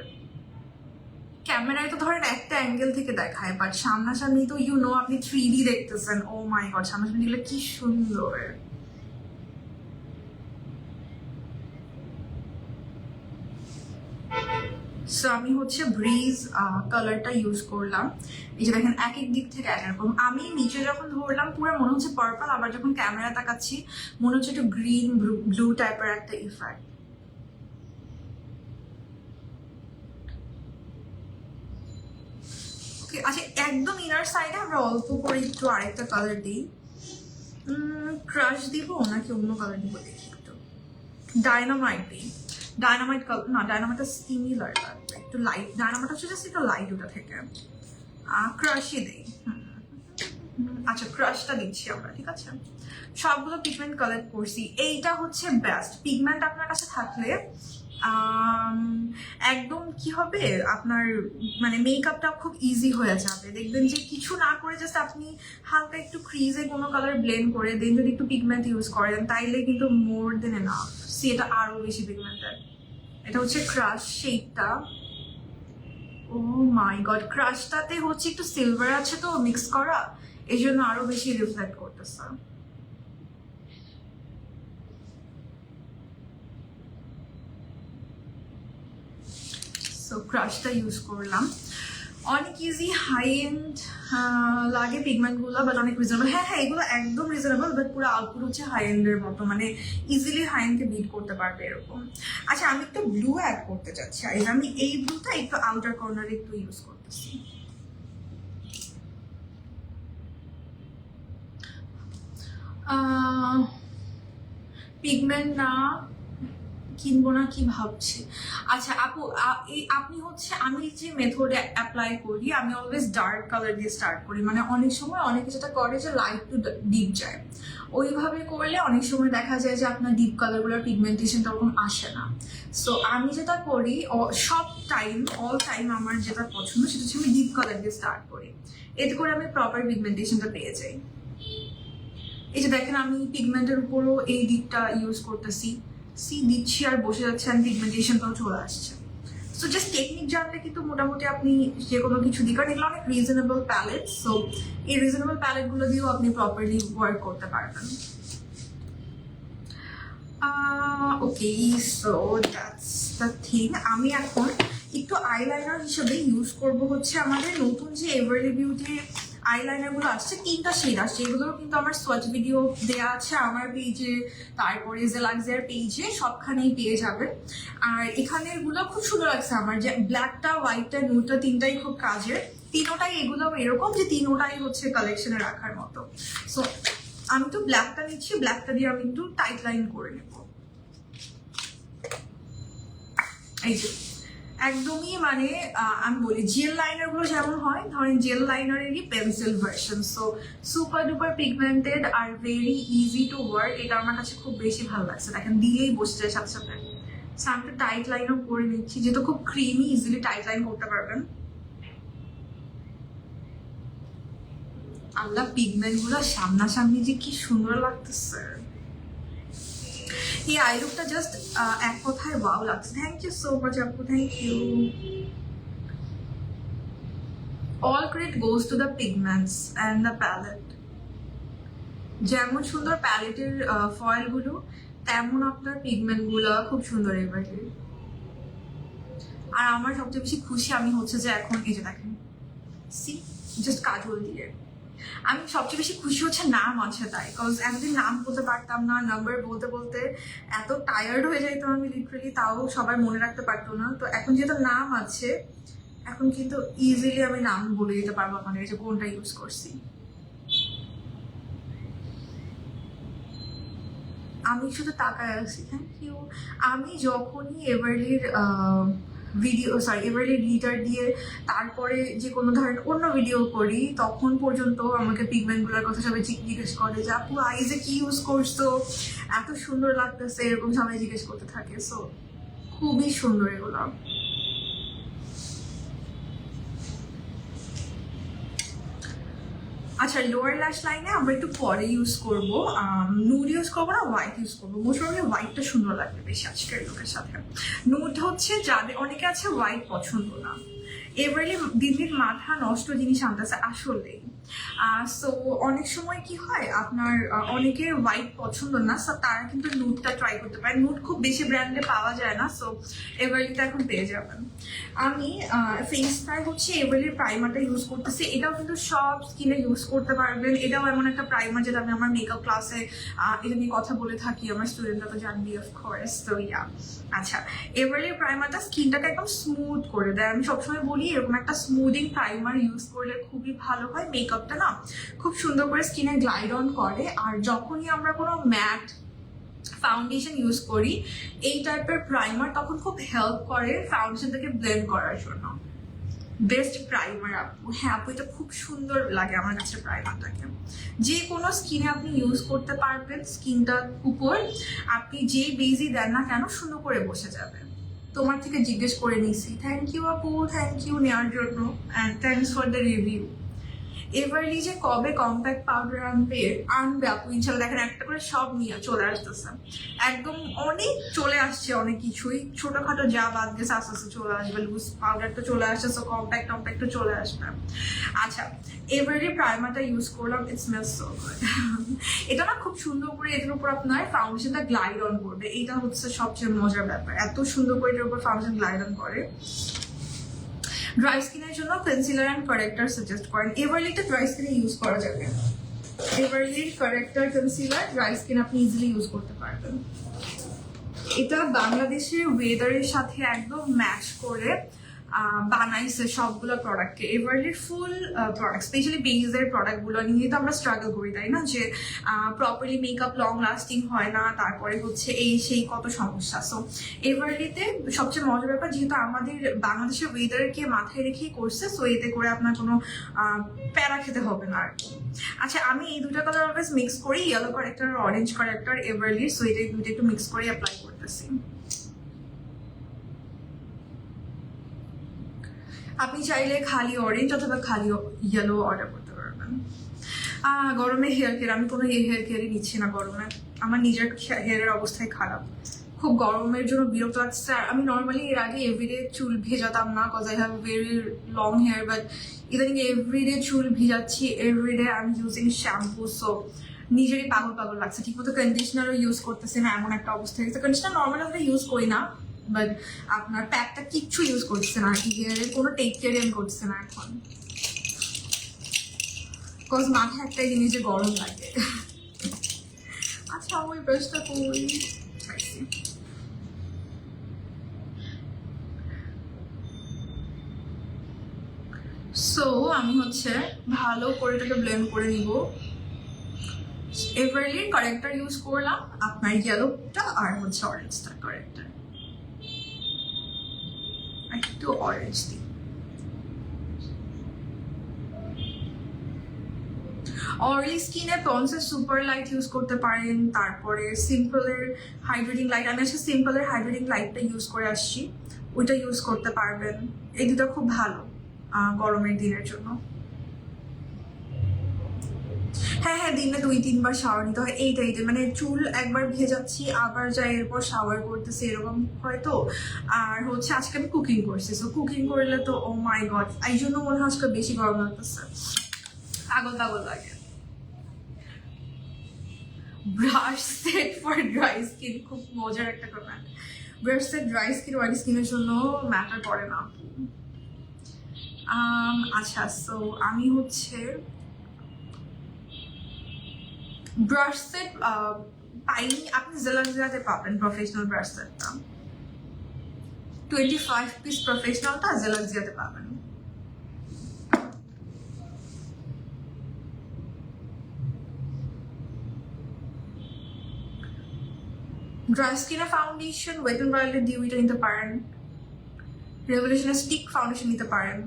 S1: ক্যামেরায় তো ধরেন একটা অ্যাঙ্গেল থেকে দেখায়, বাট সামনাসামনি তো আপনি 3D দেখতেছেন। ও মাই গড, সামনাসামনি এগুলো কি সুন্দর। সো আমি হচ্ছে ব্রিজ কালারটা ইউজ করলাম। এই যে দেখেন এক এক দিক থেকে এক রকম। আমি নিচে যখন ধরলাম পুরো মনে হচ্ছে পার্পল, আবার যখন ক্যামেরা তাকাচ্ছি মনে হচ্ছে একটু গ্রিন ব্লু টাইপের একটা ইফেক্ট। আচ্ছা একদম ইনার সাইডে আমরা অল্প করে একটু আরেকটা কালার দিই। ক্রাশ দিব নাকি অন্য কালার দিব দেখি একটু। ডায়নামাইট দিই। ডায়নামাইট কালার না, ডায়নামাইটটা সিমিলার লাগবে, একটু লাইট। ডায়নামাইট হচ্ছে জাস্ট একটু লাইট ওটা থেকে। ক্রাশই দেই। আচ্ছা ক্রাশটা দিচ্ছি আমরা, ঠিক আছে। সবগুলো পিগমেন্ট কালেক্ট করছি। এইটা হচ্ছে বেস্ট পিগমেন্ট আপনার কাছে থাকলে একদম কি হবে আপনার, মানে মেকআপটা খুব ইজি হয়ে যাবে। দেখবেন যে কিছু না করে জাস্ট আপনি হালকা একটু ক্রিজে কোনো কালার ব্লেন্ড করে দেন, যদি একটু পিগমেন্ট ইউজ করেন তাইলে কিন্তু মোর দেন এনাফ। সি এটা আরো বেশি পিগমেন্টেড। এটা হচ্ছে ক্রাশ শেডটা। ও মাই গড, ক্রাশটাতে হচ্ছে একটু সিলভার আছে তো মিক্স করা, এই জন্য আরো বেশি রিফ্লেক্ট করতেছে। সো ক্রাশটা ইউজ করলাম। অনেক ইজি হাই এন্ড লাগে পিগমেন্টগুলো, বাট অনেক রিজনেবল। হ্যাঁ হ্যাঁ, এগুলো একদম রিজনেবল, বাট পুরো আউটপুট হচ্ছে হাই এন্ডের মতো, মানে ইজিলি হাই এন্ডকে বিট করতে পারবে এরকম। আচ্ছা আমি একটু ব্লু অ্যাড করতে চাচ্ছি, আর আমি এই ব্লুটা একটু আউটার কর্নারে একটু ইউজ করতেছি। পিগমেন্ট না কিনবো না কি ভাবছি। আচ্ছা আপু আপনি হচ্ছে, আমি যে মেথডে অ্যাপ্লাই করি আমি অলওয়েজ ডার্ক কালার দিয়ে স্টার্ট করি। মানে অনেক সময় অনেকে যেটা করে যে লাইট টু ডিপ যায়, ওইভাবে করলে অনেক সময় দেখা যায় যে আপনার ডিপ কালারগুলোর পিগমেন্টেশনটা ওরকম আসে না। সো আমি যেটা করি সব টাইম অল টাইম আমার যেটা পছন্দ সেটা হচ্ছে আমি ডিপ কালার দিয়ে স্টার্ট করি, এতে করে আমি প্রপার পিগমেন্টেশনটা পেয়ে যাই। এই যে দেখেন আমি পিগমেন্টের উপরও এই ডিপটা ইউজ করতেছি, সি দিচ্ছি আর বসে যাচ্ছে, আর পিগমেন্টেশনটাও চলে আসছে। সো জাস্ট টেকনিক জানলে কিন্তু মোটামুটি আপনি যে কোনো কিছু দিই, কারণ এগুলো অনেক রিজনেবল প্যালেট। সো এই রিজনেবল প্যালেটগুলো দিয়েও আপনি প্রপারলি ওয়ার্ক করতে পারবেন। ওকে, সো দ্যাটস দ্য থিং। আমি এখন একটু আইলাইনার হিসেবে ইউজ করব হচ্ছে আমাদের নতুন যে এভারলি বিউটি আইলাইনার গুলো আসছে, 3টা শেড আসছে। এগুলো কিন্তু আমার সোয়াচ ভিডিও দেওয়া আছে আমার পেজে, তারপরে জেলাক্সের পেজে, সবখানেই পেয়ে যাবেন। আর এখানের গুলো খুব সুন্দর লাগছে আমার, যে ব্ল্যাকটা হোয়াইটটা নুডটা তিনটাই খুব কাজের। তিনোটাই এগুলো এরকম যে তিনোটাই হচ্ছে কালেকশনে রাখার মতো। সো আমি তো ব্ল্যাকটা নিচ্ছি, ব্ল্যাকটা দিয়ে আমি একটু টাইট লাইন করে নেব। এই যে একদমই মানে আমি বলি জেল লাইনার গুলো যেমন হয়, ধরেন জেল লাইনারেরই pencil version. So super duper pigmented আর ভেরি ইজি টু ওয়ার্ক, এটা আমার কাছে খুব বেশি ভালো লাগছে। দেখেন দিলেই বসে যায় সাথে সাথে। সো আমি একটা টাইট লাইনও করে নিচ্ছি, যেহেতু খুব ক্রিমি, ইজিলি টাইট লাইন করতে পারবেন। আল্লাহ, পিগমেন্ট গুলো সামনাসামনি যে কি সুন্দর লাগতেছে। এই আই লুকটা জাস্ট এক কথায় ওয়াও লাগছে। থ্যাংক ইউ সো মাচ আপু, thank you. All credit goes to the pigments and the palette. যেমন সুন্দর প্যালেটের ফয়েল গুলো, তেমন আপনার পিগমেন্ট গুলো খুব সুন্দর এবারে। আর আমার সবচেয়ে বেশি খুশি আমি হচ্ছে যে এখন এই যে দেখেন সি জাস্ট কাজল দিয়ে আমি সবচেয়ে বেশি খুশি হচ্ছে নাম আছে তাই। কজ এতদিন নাম বলতে পারতাম না, নাম্বার বলতে বলতে এত টায়ার্ড হয়ে যাইতাম আমি লিটারেলি, তাও সবাই মনে রাখতে পারতো না। তো এখন যেহেতু নাম আছে, এখন কিন্তু ইজিলি আমি নাম বলে দিতে পারবো মানে যে কোনটা ইউজ করছি। আমি শুধু তাকায় আছি। Thank you. আমি যখনই এভারলির এভারলি গ্লিটার দিয়ে তারপরে যে কোনো ধরনের অন্য ভিডিও করি, তখন পর্যন্ত আমাকে পিগমেন্টগুলোর কথা সবাই জিজ্ঞেস করে যে আপু আইজে কি ইউজ করছো, এত সুন্দর লাগতেছে, এরকম সবাই জিজ্ঞেস করতে থাকে। সো খুবই সুন্দর এগুলো। আচ্ছা, লোয়ার ল্যাশ লাইনে আমরা একটু পরে ইউজ করবো, নুড ইউজ করবো না, হোয়াইট ইউজ করবো। মোস্ট প্রবাবলি হোয়াইটটা সুন্দর লাগবে বেশি আজকের লোকের সাথে। নুড হচ্ছে যাদের, অনেকে আছে হোয়াইট পছন্দ না, এবারে দিদির মাথা নষ্ট জিনিস আনতেছে আসলেই। সো অনেক সময় কি হয় আপনার অনেকের হোয়াইট পছন্দ না, সো তারা কিন্তু নুডটা ট্রাই করতে পারে। নুড খুব বেশি ব্র্যান্ডে পাওয়া যায় না, সো এভারলিটা এখন পেয়ে যাবেন। আমি ফেসটায় হচ্ছে এভারলির প্রাইমারটা ইউজ করতেছি। এটাও কিন্তু সব স্কিনে ইউজ করতে পারবেন। এটাও এমন একটা প্রাইমার যেটা আমি আমার মেকআপ ক্লাসে এটা নিয়ে কথা বলে থাকি, আমার স্টুডেন্টরা তো জানবি অফকোর্স। তো ইয়া, আচ্ছা, এভারলির প্রাইমারটা স্কিনটাকে একদম স্মুথ করে দেয়। আমি সবসময় বলি এরকম একটা স্মুদিং প্রাইমার ইউজ করলে খুবই ভালো হয়। মেকআপটা না খুব সুন্দর করে স্কিনে গ্লাইড অন করে। আর যখনই আমরা কোনো ম্যাট ফাউন্ডেশন ইউজ করি এই টাইপের প্রাইমার, তখন খুব হেল্প করে ফাউন্ডেশনটাকে ব্লেন্ড করার জন্য। বেস্ট প্রাইমার আপু। হ্যাঁ আপু, এটা খুব সুন্দর লাগে আমার কাছে প্রাইমারটাকে। যে কোনো স্কিনে আপনি ইউজ করতে পারবেন, স্কিনটার উপর আপনি যেই বেজই দেন না কেন সুন্দর করে বসে যাবে। তোমার থেকে জিজ্ঞেস করে নিছি। থ্যাংক ইউ আপু, থ্যাংক ইউ নেওয়ার জন্য, and thanks for the review. Everly যে কবে কম্প্যাক্ট পাউডার আনবে আপু, ইনশাল্লাহ দেখেন একটা করে সব নিয়ে চলে আসতেছে। একদম অনেক চলে আসছে, অনেক কিছুই ছোটখাটো যা বাদ গেছে আস্তে আস্তে চলে আসবে। লুজ পাউডার তো চলে আসছে, সো কম্প্যাক্ট তো চলে আসবে। আচ্ছা, এভারলি প্রাইমারটা ইউজ করলাম, ইট স্মেলস সো গুড। এটা না খুব সুন্দর করে এটার উপর আপনার ফাউন্ডেশনটা গ্লাইড অন করবে। এটা হচ্ছে সবচেয়ে মজার ব্যাপার, এত সুন্দর করে এটার উপর ফাউন্ডেশন গ্লাইড অন করে। ড্রাই স্কিনের জন্য কনসিলার অ্যান্ড কারেক্টার সাজেস্ট করেন। এভারলিটা ড্রাই স্কিনে ইউজ করা যাবে। এভারলির কারেক্টার কনসিলার ড্রাই স্কিন আপনি ইজিলি ইউজ করতে পারবেন। এটা বাংলাদেশের ওয়েদারের সাথে একদম ম্যাচ করে বানাইছে সবগুলো প্রোডাক্টকে। এভারলির ফুল প্রোডাক্ট, স্পেশালি বেজের প্রোডাক্টগুলো নিয়ে তো আমরা স্ট্রাগল করি তাই না, যে প্রপারলি মেকআপ লং লাস্টিং হয় না, তারপরে হচ্ছে এই সেই কত সমস্যা। সো এভারলিতে সবচেয়ে মজার ব্যাপার, যেহেতু আমাদের বাংলাদেশের ওয়েদারকে মাথায় রেখেই করছে, সো এতে করে আপনার কোনো প্যারা খেতে হবে না আর কি। আচ্ছা, আমি এই দুটো কালার অলওয়েজ মিক্স করি, ইয়েলো কারেক্টার আর অরেঞ্জ কারেক্টার এভারলির। সো এটা দুটো একটু মিক্স করে অ্যাপ্লাই করতেছি। আপনি চাইলে খালি অরেঞ্জ অথবা খালি ইয়েলো অর্ডার করতে পারবেন। গরমে হেয়ার কেয়ার, আমি কোনো হেয়ার কেয়ারই নিচ্ছি না গরমে। আমার নিজের হেয়ারের অবস্থাই খারাপ, খুব গরমের জন্য বিরক্ত লাগছে। আর আমি নর্মালি এর আগে এভরিডে চুল ভেজাতাম না, cause I have very long hair, but ইদানিং এভরিডে চুল ভিজাচ্ছি, everyday I am using shampoo. So নিজেরই পাগল লাগছে, ঠিকমতো কন্ডিশনারও ইউজ করতেছে না, এমন একটা অবস্থা হয়েছে। কন্ডিশনার নর্মালি আমরা ইউজ করি না, বাট আপনার প্যাকটা কিচ্ছু ইউজ করছে না আর কি, হেয়ারের কোনো টেক কেয়ারই আমি করছে না এখন, কজ মাথায় একটাই জিনিস যে গরম লাগে। আচ্ছা, ওই ব্রাশটা করি। সো আমি হচ্ছে ভালো করে এটাকে ব্লেন্ড করে নিব। এভারলি কারেক্টার ইউজ করলাম, আপনার ইয়েলোটা আর হচ্ছে অরেঞ্জটা কারেক্টার। একটু অরেঞ্জ দিই। অয়েলি স্কিনে পন্সের সুপার লাইট ইউজ করতে পারেন, তারপরে সিম্পলের হাইড্রেটিং লাইট, আমি আজকে সিম্পলের হাইড্রেটিং লাইটটা ইউজ করে আসছি, ওইটা ইউজ করতে পারবেন। এই দুটো খুব ভালো গরমের দিনের জন্য। হ্যাঁ হ্যাঁ, দিনে 2-3 বার শাওয়ার নিতে হয়। এইটাই মানে চুল একবার ভেজাচ্ছি আবার যাই এরপর শাওয়ার করতেছি, এরকম হয়তো। আর হচ্ছে আজকে আমি কুকিং করছি, তো কুকিং করলে তো ও মাই গড, এই জন্য মনে হয় আজকে বেশি গরম লাগতেছে, পাগল পাগল লাগে। Brush set for dry skin, খুব মজার একটা comment. Brush set dry skin oily স্কিনের জন্য ম্যাটার করে না। আচ্ছা, সো আমি হচ্ছে ব্রাশ সেট পাইনি, আপনি জেলাতে পাবেন প্রফেশনাল ব্রাশ সেটটা, 25 পিস প্রফেশনালটা জেলাতে পাবেন। ড্রাই স্কিনের ফাউন্ডেশন ওয়েট এন্ড ওয়াইল্ডের ডিউইটা নিতে পারেন, রেভলিউশনের স্টিক ফাউন্ডেশন নিতে পারেন,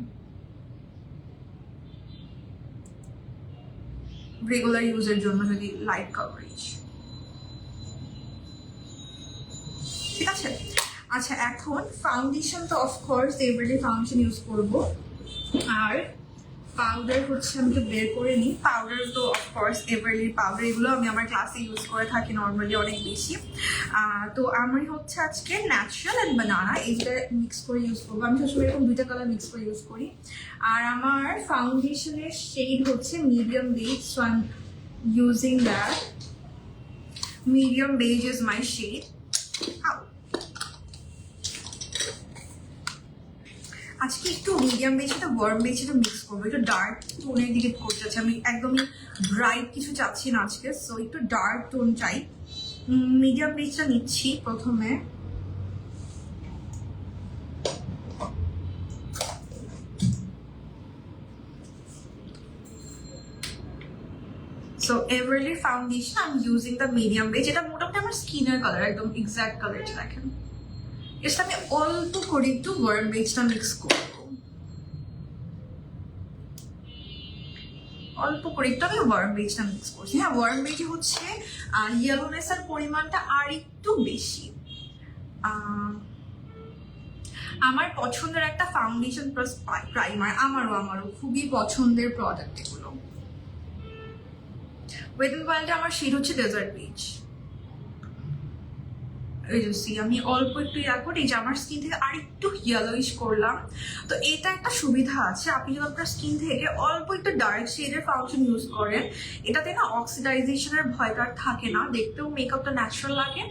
S1: রেগুলার ইউজের জন্য যদি লাইট কভারেজ, ঠিক আছে। আচ্ছা, এখন ফাউন্ডেশন তো অফকোর্স এভরিডে ফাউন্ডেশন ইউজ করব, আর পাউডার হচ্ছে আমি তো বের করে নিই। পাউডার তো অফকোর্স এভারলি পাউডার, এগুলো আমি আমার ক্লাসে ইউজ করে থাকি নর্মালি অনেক বেশি। তো আমি হচ্ছে আজকে ন্যাচারাল অ্যান্ড বানানা এইটা মিক্স করে ইউজ করবো। আমি সবসময় এরকম 2টা কালার মিক্স করে ইউজ করি। আর আমার ফাউন্ডেশনের শেড হচ্ছে medium beige, so I am using that. Medium beige is my shade. আজকে একটু মিডিয়াম বেজ সাথে ওয়ার্ম বেজ এটা মিক্স করবো, একটু ডার্ক টোনের দিকে করতে চাচ্ছি আমি, একদমই ব্রাইট কিছু চাচ্ছি না আজকে, সো একটু ডার্ক টোন চাই। মিডিয়াম বেজটা নিচ্ছি প্রথমে। So Everly foundation I am using the medium base, এটা মোটামুটি আমার স্কিনের কালার, একদম এক্সাক্ট কালারটা দেখেন। এর সাথে আমি অল্প করে একটু ওয়ার্ম বেজটা মিক্স করবো, অল্প করে একটু আমি ওয়ার্ম বেজটা মিক্স করছি। হ্যাঁ, ওয়ার্ম বেজে হচ্ছে ইয়েলোনেসের পরিমাণটা আর একটু বেশি। আমার পছন্দের একটা ফাউন্ডেশন প্লাস প্রাইমার, আমারও খুবই পছন্দের প্রোডাক্ট এগুলো। ওয়েট এন্ড ওয়াইল্ডে আমার শেড হচ্ছে ডেজার্ট বিচ। আমি অল্প একটু করি, এই যে আমার স্কিন থেকে আর একটু ইয়েলোইশ করলাম। তো এটা একটা সুবিধা আছে, আপনি যদি আপনার স্কিন থেকে অল্প একটু ডার্ক শেডের ফাউন্ডেশন ইউজ করেন, এটাতে না অক্সিডাইজেশনের ভয়টা থাকে না, দেখতেও মেকআপটা ন্যাচারাল লাগে।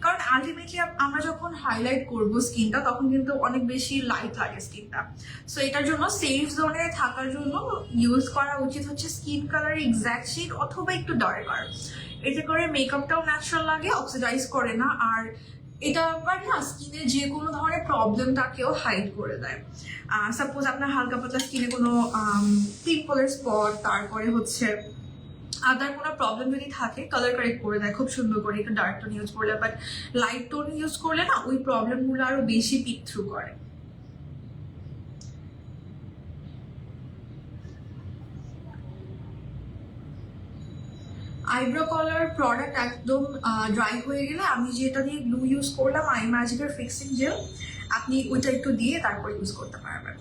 S1: কারণ আলটিমেটলি আমরা যখন হাইলাইট করব স্কিনটা, তখন কিন্তু অনেক বেশি লাইট লাগে স্কিনটা। সো এটার জন্য সেফ জোনে থাকার জন্য ইউজ করা উচিত হচ্ছে স্কিন কালারের এক্স্যাক্ট শেড অথবা একটু ডার্কার। এতে করে মেকআপটাও ন্যাচারাল লাগে, অক্সিডাইজ করে না, আর এটা আবার না স্কিনে যে কোনো ধরনের প্রবলেমটাকেও হাইড করে দেয়। সাপোজ আপনার হালকা পাতলা স্কিনে কোনো পিম্পলের স্পট, তারপরে হচ্ছে আদার কোনো প্রবলেম যদি থাকে, কালার কারেক্ট করে দেয় খুব সুন্দর করে একটু ডার্ক টোন ইউজ করলে। বাট লাইট টোন ইউজ করলে না ওই প্রবলেমগুলো আরো বেশি পিক থ্রু করে। আইব্রো কলার প্রোডাক্ট একদম ড্রাই হয়ে গেলে আমি যেটা দিয়ে গ্লু ইউজ করলাম, আই ম্যাজিকের ফিক্সিং জেল, আপনি ওইটা একটু দিয়ে তারপর ইউজ করতে পারবেন।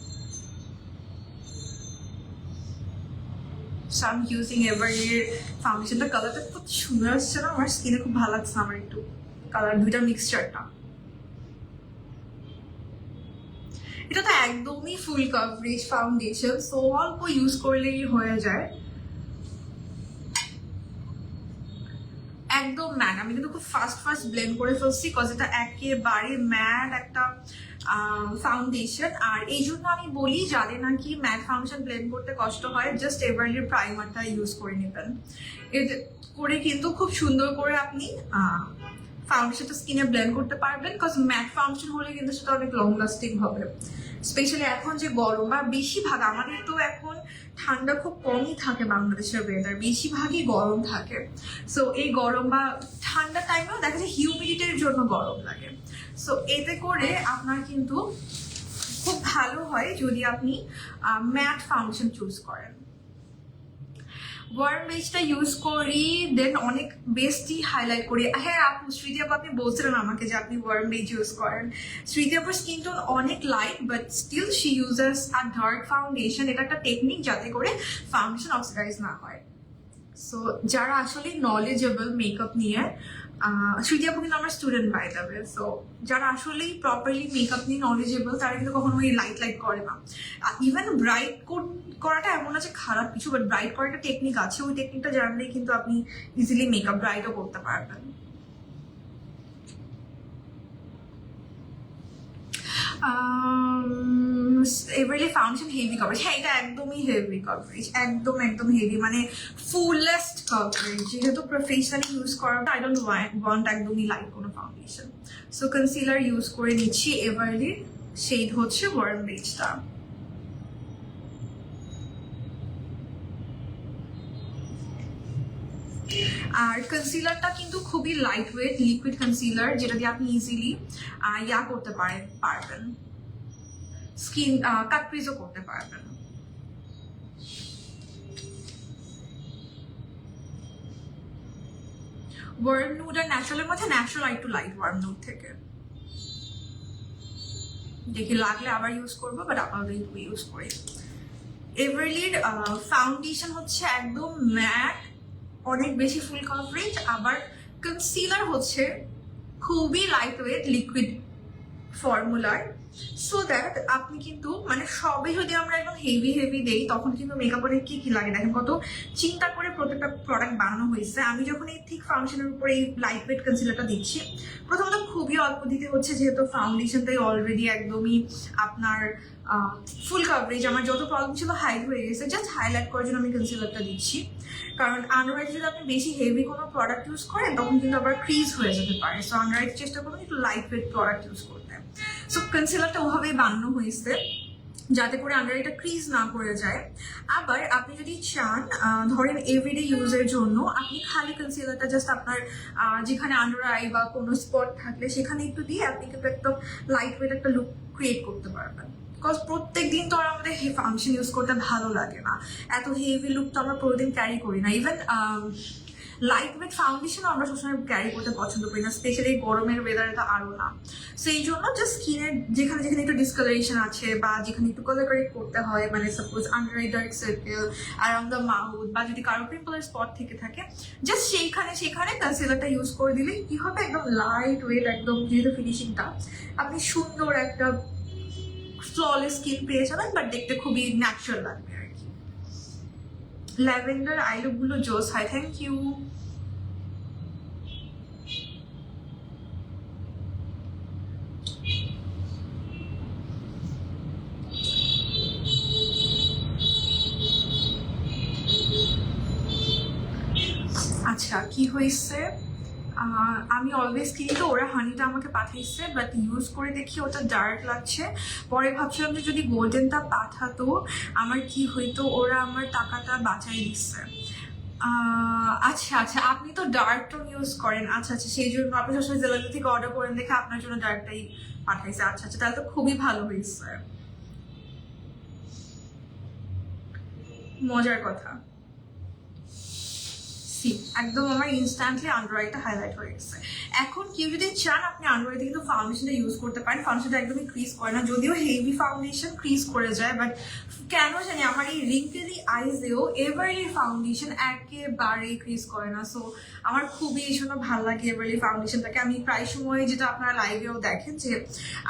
S1: সো আই এম ইউজিং এভারলির ফাউন্ডেশনটা, কালারটা খুব সুন্দর আসছে না, আমার স্কিনে খুব ভালো লাগছে আমার একটু কালার দুইটা মিক্সচারটা। এটা তো একদমই ফুল কভারেজ ফাউন্ডেশন, সো অল্প ইউজ করলেই হয়ে যায়। একদম ম্যাট, আমি কিন্তু খুব ফাস্ট ব্লেন্ড করে ফেলছি, কজ এটা একেবারে ম্যাট একটা ফাউন্ডেশন। আর এই জন্য আমি বলি যাদের নাকি ম্যাট ফাউন্ডেশন ব্লেন্ড করতে কষ্ট হয়, জাস্ট এভারলির প্রাইমারটা ইউজ করে নেবেন। এতে করে কিন্তু খুব সুন্দর করে আপনি ফাউন্ডেশনটা স্কিনে ব্লেন্ড করতে পারবেন, কজ ম্যাট ফাউন্ডেশন হলে কিন্তু সেটা অনেক লং লাস্টিং হবে। স্পেশালি এখন যে গরম, বা বেশিরভাগ আমাদের তো এখন ঠান্ডা খুব কমই থাকে বাংলাদেশের ওয়েদার, বেশিরভাগই গরম থাকে। সো এই গরম বা ঠান্ডা টাইমেও দেখা যায় হিউমিডিটির জন্য গরম লাগে। সো এতে করে আপনার কিন্তু খুব ভালো হয় যদি আপনি ম্যাট ফাউন্ডেশন চুজ করেন। ওয়ার্ম বেজটা ইউজ করি, দেন অনেক বেস্টই হাইলাইট করি। হ্যাঁ আপু, স্মৃতি আপু আপনি বলছিলেন আমাকে যে আপনি ওয়ার্ম বেজ ইউজ করেন। স্মৃতি আপুর স্কিন টোন অনেক light, but still she uses a dark foundation. এটা একটা টেকনিক যাতে করে ফাউন্ডেশন অক্সিডাইজ না হয়। সো যারা আসলে নলেজেবল মেকআপ নিয়ে, স্মৃতি আপু কিন্তু আমার student by the way, so যারা আসলেই প্রপারলি মেকআপ নিয়ে নলেজেবল তারা কিন্তু কখনো ওই লাইট লাইট করে না। ইভেন ব্রাইট করাটা এমন আছে খারাপ কিছু, বাট ব্রাইট করার একটা টেকনিক আছে, ওই টেকনিকটা জানলেই কিন্তু আপনি ইজিলি মেকআপ ব্রাইটও করতে পারবেন। এবারে ফাউন্ডেশন হেভি কভারেজ, হ্যাঁ এটা একদমই হেভি কভারেজ, একদম একদম হেভি, মানে ফুলেস্ট কভারেজ। যেহেতু প্রফেশনালি ইউজ করা, আই ডোন্ট ওয়ান্ট একদমই লাইট কোনো ফাউন্ডেশন। সো কনসিলার ইউজ করে নিচ্ছি। এভারলির শেড হচ্ছে ওয়ার্ম বেজটা। আর কনসিলারটা কিন্তু খুবই লাইট ওয়েট লিকুইড কনসিলার, যেটা দিয়ে আপনি ইজিলি করতে পারবেন, স্কিন কাট ক্রিজও করতে পারবেন। ওয়ার্ম নুড আর ন্যাচারালের মধ্যে ন্যাচারাল আর একটু লাইট ওয়ার্ম নুড থেকে। দেখি লাগলে আবার ইউজ করবো, বাট আপাতত ইউজ করি। এভারলির ফাউন্ডেশন হচ্ছে একদম ম্যাট, অনেক বেশি ফুল কভারেজ, আবার কনসিলার হচ্ছে খুবই লাইট ওয়েট লিকুইড ফর্মুলার। সো দ্যাট আপনি কিন্তু মানে সবই যদি আমরা একদম হেভি হেভি দেই তখন কিন্তু মেকআপের কি লাগে দেখেন কত চিন্তা করে প্রত্যেকটা প্রোডাক্ট বানানো হয়েছে। আমি যখন এই থিক ফাউন্ডেশনের উপরে এই লাইট ওয়েট কনসিলারটা দিচ্ছি, প্রথমত খুবই অল্প দিতে হচ্ছে, যেহেতু ফাউন্ডেশনটাই অলরেডি একদমই আপনার ফুল কভারেজ। আমার যত প্রবলেম ছিল হাইড হয়ে গেছে, জাস্ট হাইলাইট করার জন্য আমি কনসিলারটা দিচ্ছি। কারণ আন্ডার যদি আপনি বেশি হেভি কোনো প্রোডাক্ট ইউজ করেন তখন কিন্তু আবার ক্রিজ হয়ে যেতে পারে। সো আন্ডার চেষ্টা করুন একটু লাইট ওয়েট প্রোডাক্ট ইউজ করতে। সো কনসিলারটা ওভাবেই বানানো হয়েছে যাতে করে আন্ডার এটা ক্রিজ না করে যায়। আবার আপনি যদি চান ধরেন এভরিডে ইউজের জন্য, আপনি খালি কনসিলারটা জাস্ট আপনার যেখানে আন্ডার আই বা কোনো স্পট থাকলে সেখানে একটু দিয়ে আপনি কিন্তু একদম লাইট ওয়েট একটা লুক ক্রিয়েট করতে পারবেন। বিকজ প্রত্যেক দিন তো আর আমাদের ফাউন্ডেশন ইউজ করতে ভালো লাগে না, এত হেভি লুক তো আমরা প্রতিদিন ক্যারি করি না। ইভেন লাইট ওয়েট ফাউন্ডেশনও আমরা সবসময় ক্যারি করতে পছন্দ করি না, স্পেশালি গরমের ওয়েদারে তো আরও না। সো এই জন্য জাস্ট স্কিনের যেখানে যেখানে একটু ডিসকালারেশন আছে বা যেখানে একটু কালার কারেক্ট করতে হয়, মানে suppose under eye dark circle, around the mouth, বা যদি কারো পিম্পলের স্পট থেকে থাকে, জাস্ট সেখানে কনসিলারটা ইউজ করে দিলে কি হবে, একদম লাইট ওয়েট, একদম যেহেতু ফিনিশিংটা আপনি সুন্দর একটা ফ্ললেস স্কিন পেয়ে যাবেন, বাট দেখতে খুবই ন্যাচারাল লাগবে আর কি। ল্যাভেন্ডার আই লুকগুলো জোস হয়, থ্যাংক ইউ। আচ্ছা কি হয়েছে, আমি অলওয়েজ কিনি তো, ওরা হানিটা আমাকে পাঠাইছে, বাট ইউজ করে দেখি ওটা ডার্ক লাগছে। পরে ভাবছিলাম যে যদি গোল্ডেনটা পাঠাতো আমার কি হইতো, ওরা আমার টাকাটা বাঁচাই দিচ্ছে। আচ্ছা আচ্ছা, আপনি তো ডার্ক টোন ইউজ করেন, আচ্ছা আচ্ছা, সেই জন্য আপনি সবসময় জেলারি থেকে অর্ডার করেন দেখে আপনার জন্য ডার্কটাই পাঠাইছে। আচ্ছা আচ্ছা, তাহলে তো খুবই ভালো হয়েছে, মজার কথা। একদম আমার ইনস্ট্যান্টলি আন্ডার আইটা হাইলাইট হয়ে গেছে। এখন কেউ যদি চান আপনি আন্ডার আইতে কিন্তু ফাউন্ডেশনটা ইউজ করতে পারেন, ফাউন্ডেশনটা একদমই ক্রিজ করে না, যদিও হেভি ফাউন্ডেশন ক্রিজ করে যায়, বাট কেন জানি আমার এই রিঙ্কেলি আইজেও এভারলি ফাউন্ডেশন একেবারেই ক্রিজ করে না। সো আমার খুবই এই জন্য ভালো লাগে এভারলি ফাউন্ডেশনটাকে। আমি প্রায় সময় যেটা আপনারা লাইভেও দেখেন যে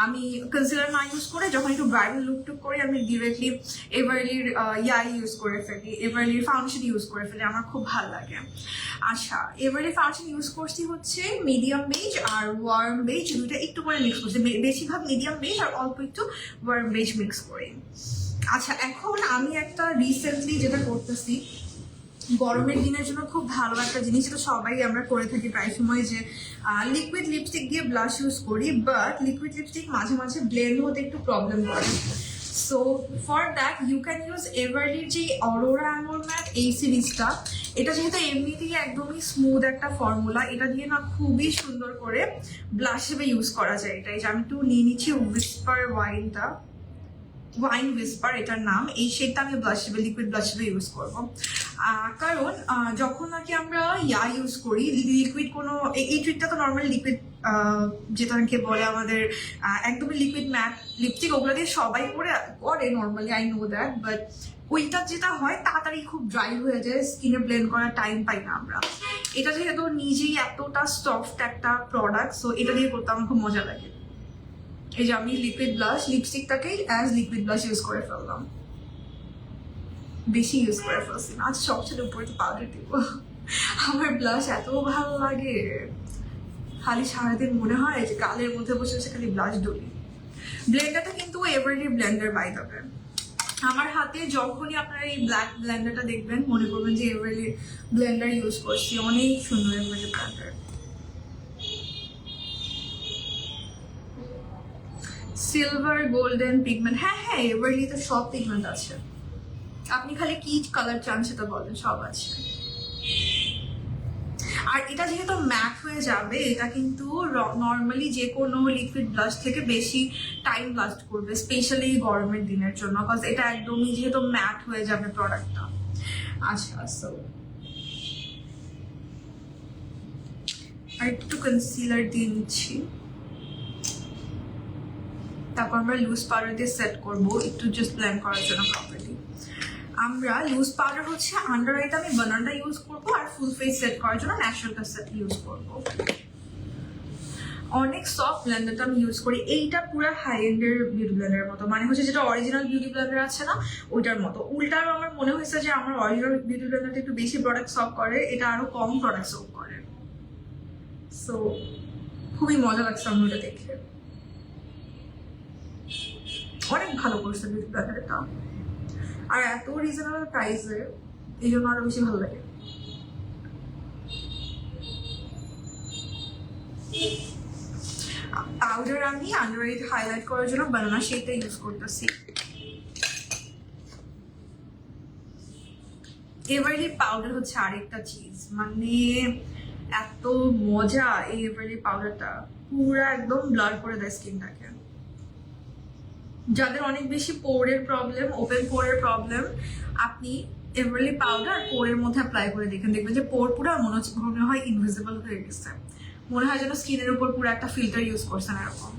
S1: আমি কনসিলার না ইউজ করে যখন একটু ব্রাইডাল লুক টুক করি আমি ডিরেক্টলি এভারলির ইউজ করে ফেলি, এভারলির ফাউন্ডেশন ইউজ করে ফেলি, আমার খুব ভালো লাগে। আচ্ছা, এবারে ফাউন্ডেশন ইউজ করছি হচ্ছে মিডিয়াম বেজ আর ওয়ার্ম বেজ, দুটো একটু করে মিক্স করছি, বেশিরভাগ মিডিয়াম বেজ আর অল্প একটু ওয়ার্ম বেজ মিক্স করি। আচ্ছা, এখন আমি একটা রিসেন্টলি যেটা করতেছি গরমের দিনের জন্য খুব ভালো একটা জিনিস, যেটা সবাই আমরা করে থাকি প্রায় সময়, যে লিকুইড লিপস্টিক দিয়ে ব্লাশ ইউজ করি, বাট লিকুইড লিপস্টিক মাঝে মাঝে ব্লেন্ড হতে একটু প্রবলেম করে। So for that you can use এভারলির যে অরোরা অ্যামোর ম্যাট এই সিরিজটা। এটা যেহেতু এমনিতেই একদমই স্মুথ একটা ফর্মুলা, এটা দিয়ে না খুবই সুন্দর করে ব্লাশ হিসেবে ইউজ করা যায়। এটাই যে আমি একটু নিয়ে নিচ্ছি উইসপার ওয়াইনটা, ওয়াইন উইসপার এটার নাম। এই শেডটা আমি ব্লাশ লিকুইড ব্লাশ ইউজ করবো, কারণ যখন নাকি আমরা ইউজ করি লিকুইড কোনো এই ট্রিকটা তো নর্মালি লিকুইড যেটাকে বলে আমাদের একদমই লিকুইড ম্যাট লিপস্টিক, ওগুলো দিয়ে সবাই করে normally, I know that, but ওইটা যেটা হয় তাড়াতাড়ি খুব ড্রাই হয়ে যায়, স্কিনে ব্লেন্ড করার টাইম পাই না আমরা। এটা যেহেতু নিজেই এতটা সফট একটা প্রোডাক্ট, সো এটা দিয়ে করতে আমার খুব মজা লাগে। এই যে আমি লিকুইড ব্লাশ লিপস্টিকটাকেই অ্যাজ লিকুইড ব্লাশ ইউজ করে ফেললাম, বেশি ইউজ করে ফেলছি না। আজ সবচেয়ে উপরে তো পাউডার দিব, আমার ব্লাশ এত ভালো লাগে, খালি সারাদিন মনে হয় যে গালের মধ্যে বসে বসে খালি ব্লাশ ডলি। ব্লেন্ডারটা কিন্তু এভারলি ব্লেন্ডার বাই দেবে আমার হাতে। যখনই আপনারা এই ব্ল্যাক ব্লেন্ডারটা দেখবেন মনে করবেন যে এভারলি ব্লেন্ডার ইউজ করছি, অনেক সুন্দর এভারলি ব্লেন্ডার। সিলভার গোল্ডেন পিগমেন্ট, হ্যাঁ হ্যাঁ এভারলি তো সব পিগমেন্ট আছে, আপনি খালি কি কালার চান সেটা বলেন, সব আছে। আর এটা যেহেতু ম্যাট হয়ে যাবে, এটা কিন্তু নর্মালি যে কোনো লিকুইড ব্লাশ থেকে বেশি টাইম লাস্ট করবে, স্পেশালি গরমের দিনের জন্য, বিকজ এটা একদমই যেহেতু ম্যাট হয়ে যাবে প্রোডাক্টটা। আচ্ছা, সো আর একটু কনসিলার দিয়ে নিচ্ছি, তারপর আমরা লুজ পাউডার দিয়ে সেট করবো একটু জাস্ট ব্লেন্ড করার জন্য প্রপারলি। আমরা লুজ পাউডার হচ্ছে আন্ডার আইতে আমি বানানটা ইউজ করবো, আর ফুল ফেস সেট করার জন্য ন্যাচারালটা সেট ইউজ করবো। অনেক সফট ব্লেন্ডারটা আমি ইউজ করি, এইটা পুরো হাই এন্ডের বিউটি ব্লেন্ডারের মতো, মানে হচ্ছে যেটা অরিজিনাল বিউটি ব্লেন্ডার আছে না ওইটার মতো। উল্টারও আমার মনে হয়েছে যে আমার অরিজিনাল বিউটি ব্লেন্ডারটা একটু বেশি প্রোডাক্ট সলভ করে, এটা আরো কম প্রোডাক্ট সলভ করে। সো খুবই মজা লাগছে আমার ওটা দেখে, অনেক ভালো করছে বিউটি ব্লেন্ডারটা, আর এত রিজনেবল প্রাইসে, এই জন্য আরো বেশি ভালো লাগে। পাউডার আমি আন্ডার আইতে হাইলাইট করার জন্য বানানা শেডটা ইউজ করতেছি। এভারলি পাউডার হচ্ছে আরেকটা চিজ, মানে এত মজা এই এভারলি পাউডারটা, পুরো একদম ব্লার করে দেয় স্কিনটাকে। যাদের অনেক বেশি পোরের প্রবলেম, ওপেন পোরের প্রবলেম, আপনি এভারলি পাউডার পোরের মধ্যে অ্যাপ্লাই করে দেখবেন যে পোর পুরো মনে হয় ইনভিজিবল হয়ে গেছে, মনে হয় যেন স্কিনের উপর পুরো একটা ফিল্টার ইউজ করছেন এরকম।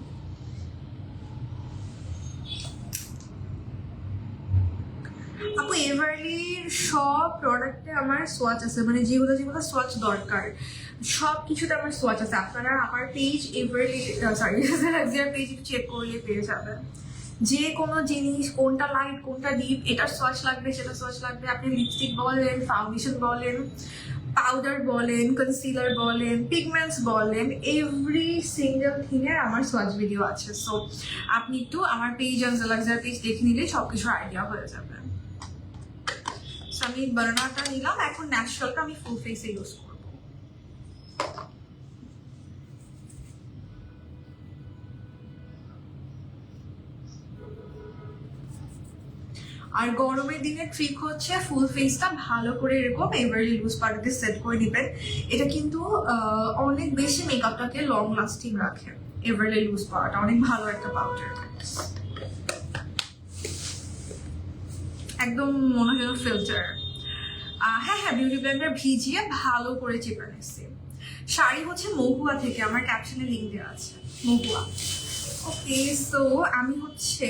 S1: আপু এভারলির সব প্রোডাক্টে আমার সোয়াচ আছে, মানে যেগুলো যেগুলো সোয়াচ দরকার সব কিছুতে আমার সোয়াচ আছে। আপনারা আমার পেজ এভারলি পেজ চেক করলে পেয়ে যাবেন যে কোনো জিনিস কোনটা লাইট কোনটা ডিপ, এটার সোয়াচ লাগবে সেটা সোয়াচ লাগবে। আপনি লিপস্টিক বলেন, ফাউন্ডেশন বলেন, পাউডার বলেন, কনসিলার বলেন, পিগমেন্টস বলেন, এভরি সিঙ্গেল থিং এর আমার সোয়াচ ভিডিও আছে। সো আপনি একটু আমার পেজ আনজালাক্সার পেজ দেখে নিলে সবকিছু আইডিয়া হয়ে যাবে। সো আমি বানানাটা নিলাম, এখন ন্যাচারালটা আমি ফুল ফেসে ইউজ করবো। আর গরমের দিনে ট্রিক হচ্ছে ফুল ফেসটা ভালো করে এরকম এভারলি লুজ পাউডার দিয়ে সেট করে নেবেন। এটা কিন্তু অনেক বেশি মেকআপটাকে লং লাস্টিং রাখে। এভারলি লুজ পাউডারটা অনেক ভালো একটা পাউডার, একদম মনে হয় ফিল্টার। হ্যাঁ হ্যাঁ বিউটি ব্লেন্ডার ভিজিয়ে ভালো করে চেপে নিচ্ছি। শাড়ি হচ্ছে মহুয়া থেকে, আমার ক্যাপশনে লিঙ্ক দেওয়া আছে মহুয়া। ওকে, সো আমি হচ্ছে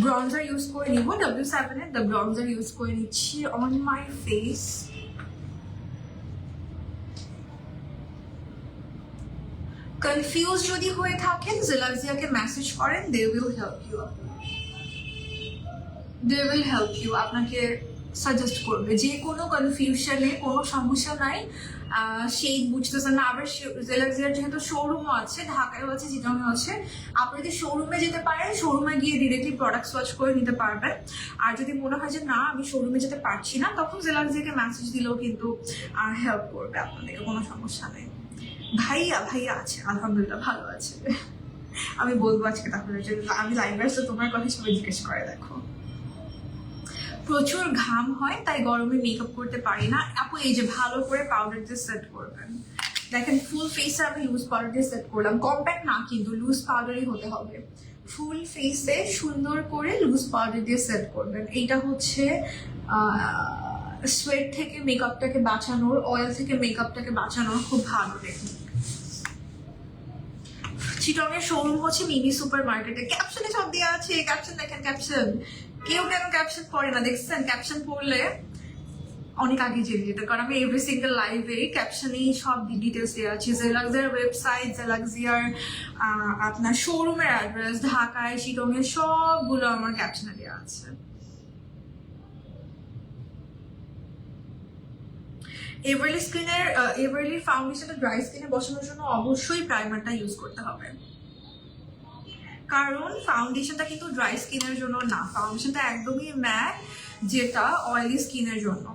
S1: ব্রঞ্জার ইউজ করে নিব, W7 এর দ্য ব্রঞ্জার ইউজ করে নিচ্ছি অন মাই ফেস। কনফিউজ যদি হয়ে থাকেন জেলাক্সিয়াকে মেসেজ করেন, দে উইল হেল্প ইউ, আপনাকে সাজেস্ট করবে যে কোনো কনফিউশনে, কোনো সমস্যা নাই। সেই বুঝতেছেন না, আবার জেলাক্সিয়ার যেহেতু শোরুমও আছে, ঢাকায়ও আছে, চিটাগাংয়েও আছে, আপনি যদি শোরুমে যেতে পারেন, শোরুমে গিয়ে ডিরেক্টলি প্রোডাক্ট সোয়াচ করে নিতে পারবেন। আর যদি মনে হয় যে না আমি শোরুমে যেতে পারছি না, তখন জেলাক্সিয়াকে মেসেজ দিলেও কিন্তু হেল্প করবে আপনাদের, কোনো সমস্যা নেই। ভাইয়া আছে আলহামদুলিল্লাহ, ভালো আছে। আমি বলবো আজকে তাহলে যে আমি লাইভে আসলে তোমার কথা সবাই জিজ্ঞেস করে দেখো। প্রচুর ঘাম হয় তাই গরমে মেকআপ করতে পারি না আপু, এই যে ভালো করে পাউডার দিয়ে সেট করবেন, দেখেন ফুল ফেসে আমি লুজ পাউডার দিয়ে সেট করলাম, কম্প্যাক্ট না কিন্তু লুজ পাউডারই হতে হবে। ফুল ফেসে সুন্দর করে লুজ পাউডার দিয়ে সেট করবেন। এইটা হচ্ছে সোয়েট থেকে মেকআপটাকে বাঁচানোর, অয়েল থেকে মেকআপটাকে বাঁচানোর খুব ভালো টেকনিক। চিটংয়ের শোরুম হচ্ছে মিনি সুপার মার্কেটে। ক্যাপশনে সব দেওয়া আছে, ক্যাপশন দেখেন, ক্যাপশন কেউ কেন ক্যাপশন পড়ে না দেখছেন? ক্যাপশন পড়লে অনেক আগে জেনে যেত, কারণ আমি এভরি সিঙ্গেল লাইভে ক্যাপশনেই সব ডিটেলস দেওয়া আছে। জেলাক্সিয়ার ওয়েবসাইট, জেলাক্সিয়ার আপনার শোরুমের অ্যাড্রেস, ঢাকায় চিটংয়ের সবগুলো আমার ক্যাপশনে দেওয়া আছে। এভারলি ফাউন্ডেশনটা ড্রাই স্কিনে বসানোর জন্য অবশ্যই প্রাইমারটা ইউজ করতে হবে, কারণ ফাউন্ডেশনটা কিন্তু ড্রাই স্কিনের জন্য না, ফাউন্ডেশনটা একদমই ম্যাট, যেটা অয়েলি স্কিনের জন্য।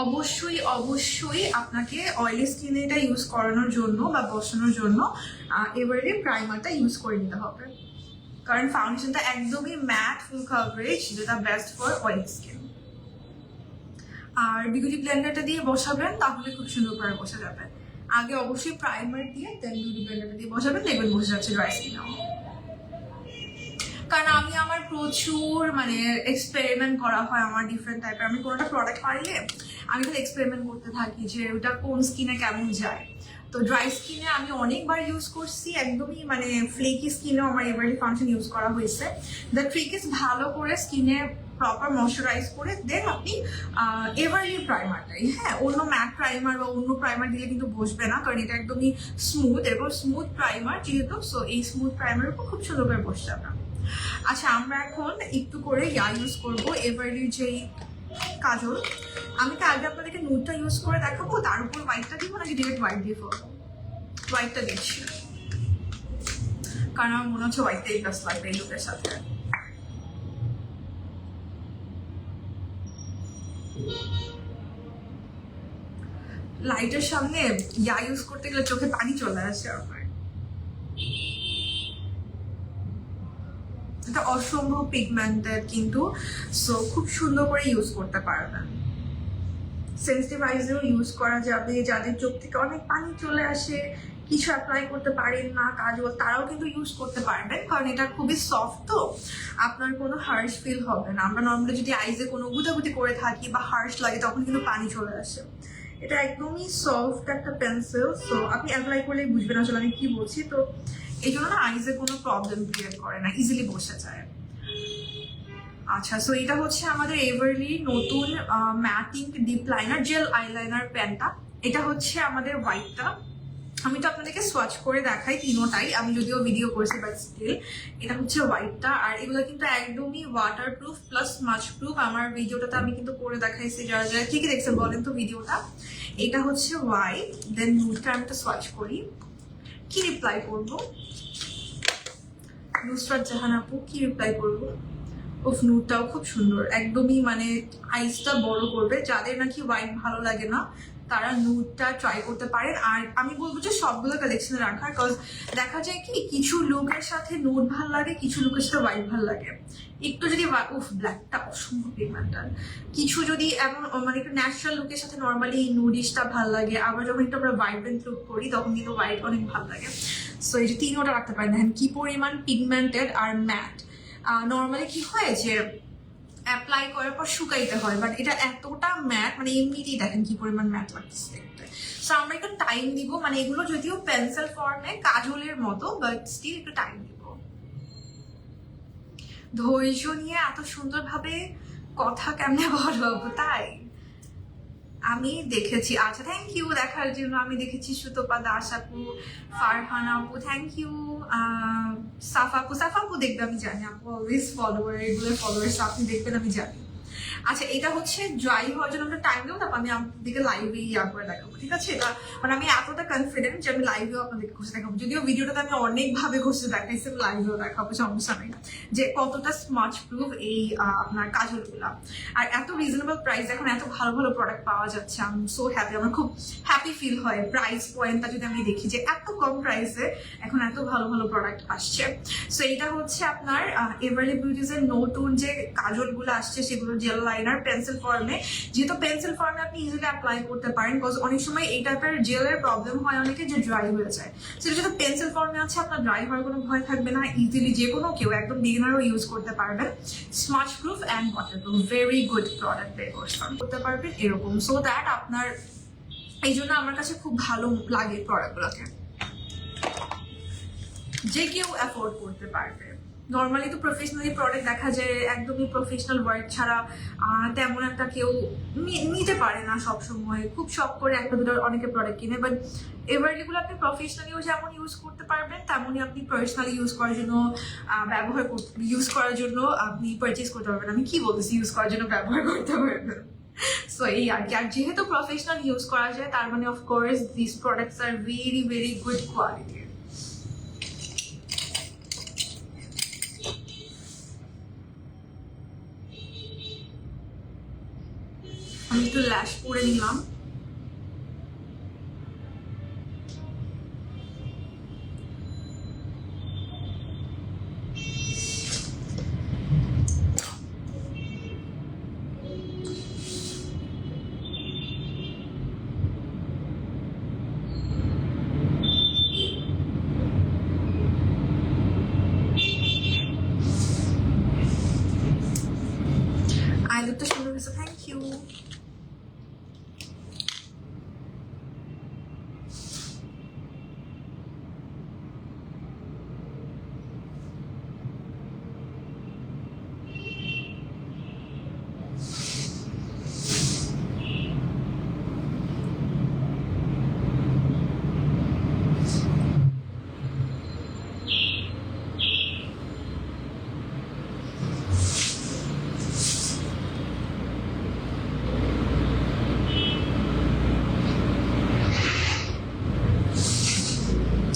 S1: অবশ্যই অবশ্যই আপনাকে অয়েলি স্কিনে এটা ইউজ করানোর জন্য বা বসানোর জন্য এভারলি প্রাইমারটা ইউজ করে নিতে হবে, কারণ ফাউন্ডেশনটা একদমই ম্যাট ফুল কভারেজ, যেটা বেস্ট ফর অয়েলি স্কিন। আর বিউটি ব্লেন্ডারটা দিয়ে বসাবেন, তাহলে খুব সুন্দর করে বসা যাবে। আগে অবশ্যই প্রাইমার দিয়ে দেন বিউটি ব্লেন্ডারটা দিয়ে বসাবেন, দেখবেন বসে যাচ্ছে ড্রাই স্কিনেও। কারণ আমি আমার প্রচুর মানে এক্সপেরিমেন্ট করা হয় আমার ডিফারেন্ট টাইপের। আমি কোনোটা প্রোডাক্ট পাইলে আমি তাহলে এক্সপেরিমেন্ট করতে থাকি যে ওটা কোন স্কিনে কেমন যায়। তো ড্রাই স্কিনে আমি অনেকবার ইউজ করছি, একদমই মানে ফ্লেকি স্কিনেও আমার এভারলি ফাউন্ডেশন ইউজ করা হয়েছে। দ্য ট্রিক ইজ ভালো করে স্কিনে প্রপার ময়শ্চারাইজ করে দেন আপনি এভারলি প্রাইমারটাই, হ্যাঁ, অন্য ম্যাট প্রাইমার বা অন্য প্রাইমার দিলে কিন্তু বসবে না, কারণ এটা একদমই স্মুথ এবং স্মুথ প্রাইমার যেহেতু, সো এই স্মুথ প্রাইমারের উপর খুব সুন্দর করে বসে যাবে। আচ্ছা, আমরা এখন একটু করে ইউজ করবো এভারলির যেই কাজল। আমি কি আগে আপনাদেরকে নুডটা ইউজ করে দেখাবো, তার উপর হোয়াইটটা দিব নাকি ডিরেক্ট হোয়াইট দিয়ে ফেলবো? হোয়াইটটা দিচ্ছি, কারণ আমার মনে হচ্ছে হোয়াইটটাই প্লাস লাগবে এই লুকের সাথে। লাইটের সামনে ইউজ করতে গেলে চোখে পানি চলে আসে আমার। এটা অসম্ভব পিগমেন্টেড কিন্তু, সো খুব সুন্দর করে ইউজ করতে পারবেন। সেন্সিটিভ আইজেও ইউজ করা যাবে, যাদের চোখ থেকে অনেক পানি চলে আসে, কিছু অ্যাপ্লাই করতে পারেন না কাজল, তারাও কিন্তু ইউজ করতে পারবেন, কারণ এটা খুবই সফট, তো আপনার কোনো হার্শ ফিল হবে না। আমরা নর্মালি যদি আইজে কোনো গুটাগুটি করে থাকি বা হার্শ লাগে তখন কিন্তু পানি চলে আসে। এটা একদমই সফট একটা পেন্সিল, সো আপনি অ্যাপ্লাই করলেই বুঝবেন আসলে আমি কি বলছি। তো এই জন্য না আইজে কোনো প্রবলেম ক্রিয়েট করে না, ইজিলি বসে যায়। আচ্ছা, সো এটা হচ্ছে আমাদের এভারলি নতুন matting deep liner gel eyeliner পেনটা। এটা হচ্ছে আমাদের হোয়াইটটা। আমি তো আপনাদেরকে সোয়াচ করে দেখাই তিনোটাই, আমি যদিও ভিডিও করেছি বাট স্টিল এটা হচ্ছে হোয়াইটটা। আর এগুলো কিন্তু একদমই water proof plus smudge proof. আমার ভিডিওটাতে আমি কিন্তু করে দেখাইছি, যারা যারা ঠিকই দেখছেন বলেন তো ভিডিওটা। এটা হচ্ছে হোয়াইট, দেন নুডটা আমি একটা সোয়াচ করি। কি রিপ্লাই করবো? নুসরাত জাহান আপু, কি রিপ্লাই করবো? ওফ, নুডটাও খুব সুন্দর, একদমই মানে আইসটা বড় করবে। যাদের নাকি হোয়াইট ভালো লাগে না তারা নুডটা ট্রাই করতে পারেন। আর আমি বলবো যে সবগুলো কালেকশনে রাখার, কজ দেখা যায় কি কিছু লুকের সাথে নুড ভাল লাগে, কিছু লুকের সাথে হোয়াইট ভাল লাগে। একটু যদি উফ, ব্ল্যাকটা অসম্ভব পিগমেন্টাল। কিছু যদি এমন মানে একটু ন্যাচারাল লুকের সাথে নর্মালি নুডিশটা ভাল লাগে, আবার যখন একটু আমরা ভাইব্রেন্ট লুক করি তখন কিন্তু হোয়াইট অনেক ভাল লাগে। সো এই যে তিনোটা রাখতে পারেন। দেখেন কি পরিমাণ পিগমেন্টেড আর ম্যাট। নর্মালি কি হয় যে অ্যাপ্লাই করার পর শুকাইতে হয়, বাট এটা এতটা ম্যাট, মানে এমনিতেই দেখেন কি পরিমাণ ম্যাট লাগতেছে দেখতে। সো আমরা একটু টাইম দিব, মানে এগুলো যদিও পেন্সিল ফর্মে কাজলের মতো, বাট স্টিল একটু টাইম দিব। ধৈর্য নিয়ে এত সুন্দরভাবে কথা কেমনে বলবো, তাই আমি দেখেছি। আচ্ছা, থ্যাংক ইউ দেখার জন্য। আমি দেখেছি সুতপা দাস আপু, ফারহান আপু, থ্যাংক ইউ। সাফাপু দেখবে আমি জানি, আপু অলওয়েজ ফলোয়ার, রেগুলার ফলোয়ার্স, আপনি দেখবেন আমি জানি। আচ্ছা, এটা হচ্ছে ড্রাই হওয়ার জন্য আমরা টাইম দেবো, তারপর আমি আপনাদেরকে লাইভে করে দেখাবো, ঠিক আছে? এটা মানে আমি এতটা কনফিডেন্ট যে আমি লাইভেও আপনাদেরকে ঘষে দেখাবো। যদিও ভিডিওটাতে আমি অনেকভাবে ঘষে দেখাইছি, লাইভেও দেখাবো, সমস্যা নেই, যে কতটা স্মাচ প্রুফ এই আপনার কাজলগুলা। আর এত রিজনেবল প্রাইস, এখন এত ভালো ভালো প্রোডাক্ট পাওয়া যাচ্ছে, আমি সো হ্যাপি। আমার খুব হ্যাপি ফিল হয় প্রাইস পয়েন্টটা যদি আমি দেখি যে এত কম প্রাইসে এখন এত ভালো ভালো প্রোডাক্ট আসছে। সো এটা হচ্ছে আপনার এভারলি বিউটিজের নতুন যে কাজলগুলো আসছে, সেগুলো জেল লাইনার পেন্সিল ফর্মে, যেহেতু পেন্সিল ফর্মে আপনি ইজিলি অ্যাপ্লাই করতে পারেন, বিকজ অনেক সময় এই টাইপের জেলের প্রবলেম হয় অনেকে যে ড্রাই হয়ে যায়। সেটা যেহেতু পেন্সিল ফর্মে আছে, আপনার ড্রাই হওয়ার কোনো ভয় থাকবে না, ইজিলি যে কোনো কেউ একদম বিগিনারও ইউজ করতে পারবেন। Smudge proof and water proof, very good product বের করতে পারবেন এরকম, সো দ্যাট আপনার এই জন্য আমার কাছে খুব ভালো লাগে প্রোডাক্টগুলোকে, যে কেউ অ্যাফোর্ড করতে পারবে। নর্মালি তো প্রফেশনালি প্রোডাক্ট দেখা যায় একদমই প্রফেশনাল ওয়ার্ক ছাড়া তেমন একটা কেউ নিতে পারে না সবসময়, খুব শখ করে একটা দুটো অনেকে প্রোডাক্ট কিনে, বাট এভারগুলো আপনি প্রফেশনালিও যেমন ইউজ করতে পারবেন, তেমনই আপনি পার্সোনালি ইউজ করার জন্য ইউজ করার জন্য আপনি পারচেস করতে পারবেন। আমি কি বলতেছি, ইউজ করার জন্য ব্যবহার করতে পারবেন। সো এই আর কি, আর যেহেতু প্রফেশনাল ইউজ করা যায় তার মানে of course this products are very very good quality. আমি একটু ল্যাশ করে নিলাম। আইলুকটা সুন্দর হয়েছে, থ্যাংক ইউ।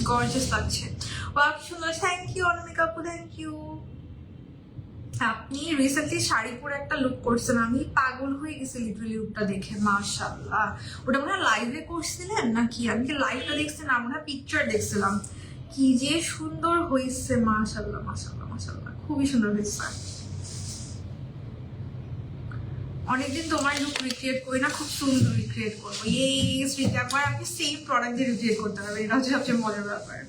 S1: গর্জিয়াস লাগছে, ওয়াও কি সুন্দর, থ্যাংক ইউ অনামিকা আপু, থ্যাংক ইউ। আপনি রিসেন্টলি শাড়ি পরে একটা লুক করছেন, আমি পাগল হয়ে গেছি লিটারালি লুকটা দেখে, মাশাআল্লাহ। ওটা মনে হয় লাইভে করছিলেন নাকি, আমি কি লাইভটা দেখছি না, মনে হয় পিকচার দেখছিলাম, কি যে সুন্দর হয়েছে, মাশাআল্লাহ মাশাআল্লাহ মাশাআল্লাহ, খুবই সুন্দর হয়েছে। অনেকদিন তোমার লুক রিক্রিয়েট করি না, খুব সুন্দর রিক্রিয়েট করবো, এই স্মৃতি একবার আপনি সেম প্রোডাক্ট দিয়ে রিক্রিয়েট করতে হবে, এটা হচ্ছে সবচেয়ে মজার ব্যাপার।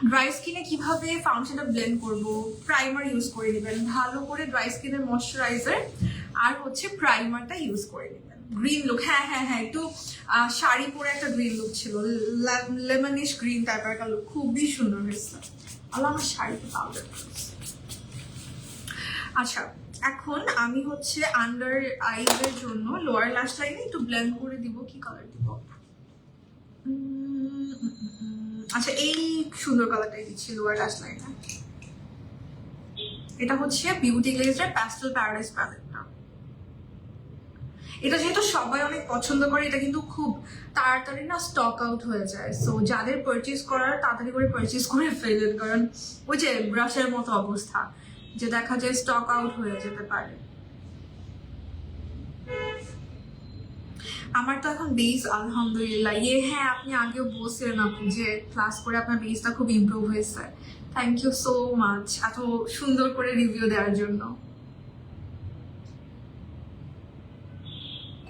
S1: ড্রাই স্কিনে কিভাবে ফাউন্ডেশনটা ব্লেন্ড করব, প্রাইমার ইউজ করে নেবেন ভালো করে, ড্রাই স্কিনের ময়শ্চারাইজার আর হচ্ছে প্রাইমারটা ইউজ করে নেবেন। গ্রিন লুক, হ্যাঁ হ্যাঁ হ্যাঁ, একটু শাড়ি পরে একটা গ্রিন লুক ছিল, লেমনিশ গ্রিন টাইপের একটা লুক, খুবই সুন্দর হয়েছে। আল্লাহ আমার শাড়িতে পাউডার। আচ্ছা, এখন আমি হচ্ছে আন্ডার আইজের জন্য লোয়ার ল্যাশ লাইনে একটু ব্লেন্ড করে দিব। কি কালার দিব? আচ্ছা, এই সুন্দর কালারটাই দিচ্ছি লোয়ার ল্যাশ লাইনে। এটা হচ্ছে বিউটি গ্লেজের প্যাস্টেল প্যারাডাইস প্যালেটটা। এটা যেহেতু সবাই অনেক পছন্দ করে, এটা কিন্তু খুব তাড়াতাড়ি না স্টক আউট হয়ে যায়, সো যাদের পারচেজ করার তাড়াতাড়ি করে পারচেজ করে ফেলেন, কারণ ওই যে ব্রাশের মতো অবস্থা যে দেখা যায় স্টক আউট হয়ে যেতে পারে। আমার তো এখন বেস আলহামদুলিল্লাহ হ্যাঁ, আপনি আগেও বলছিলেন আপু যে ক্লাস করে আপনার বেসটা খুব ইমপ্রুভ হয়েছে, থ্যাংক ইউ সো মাচ এত সুন্দর করে রিভিউ দেওয়ার জন্য।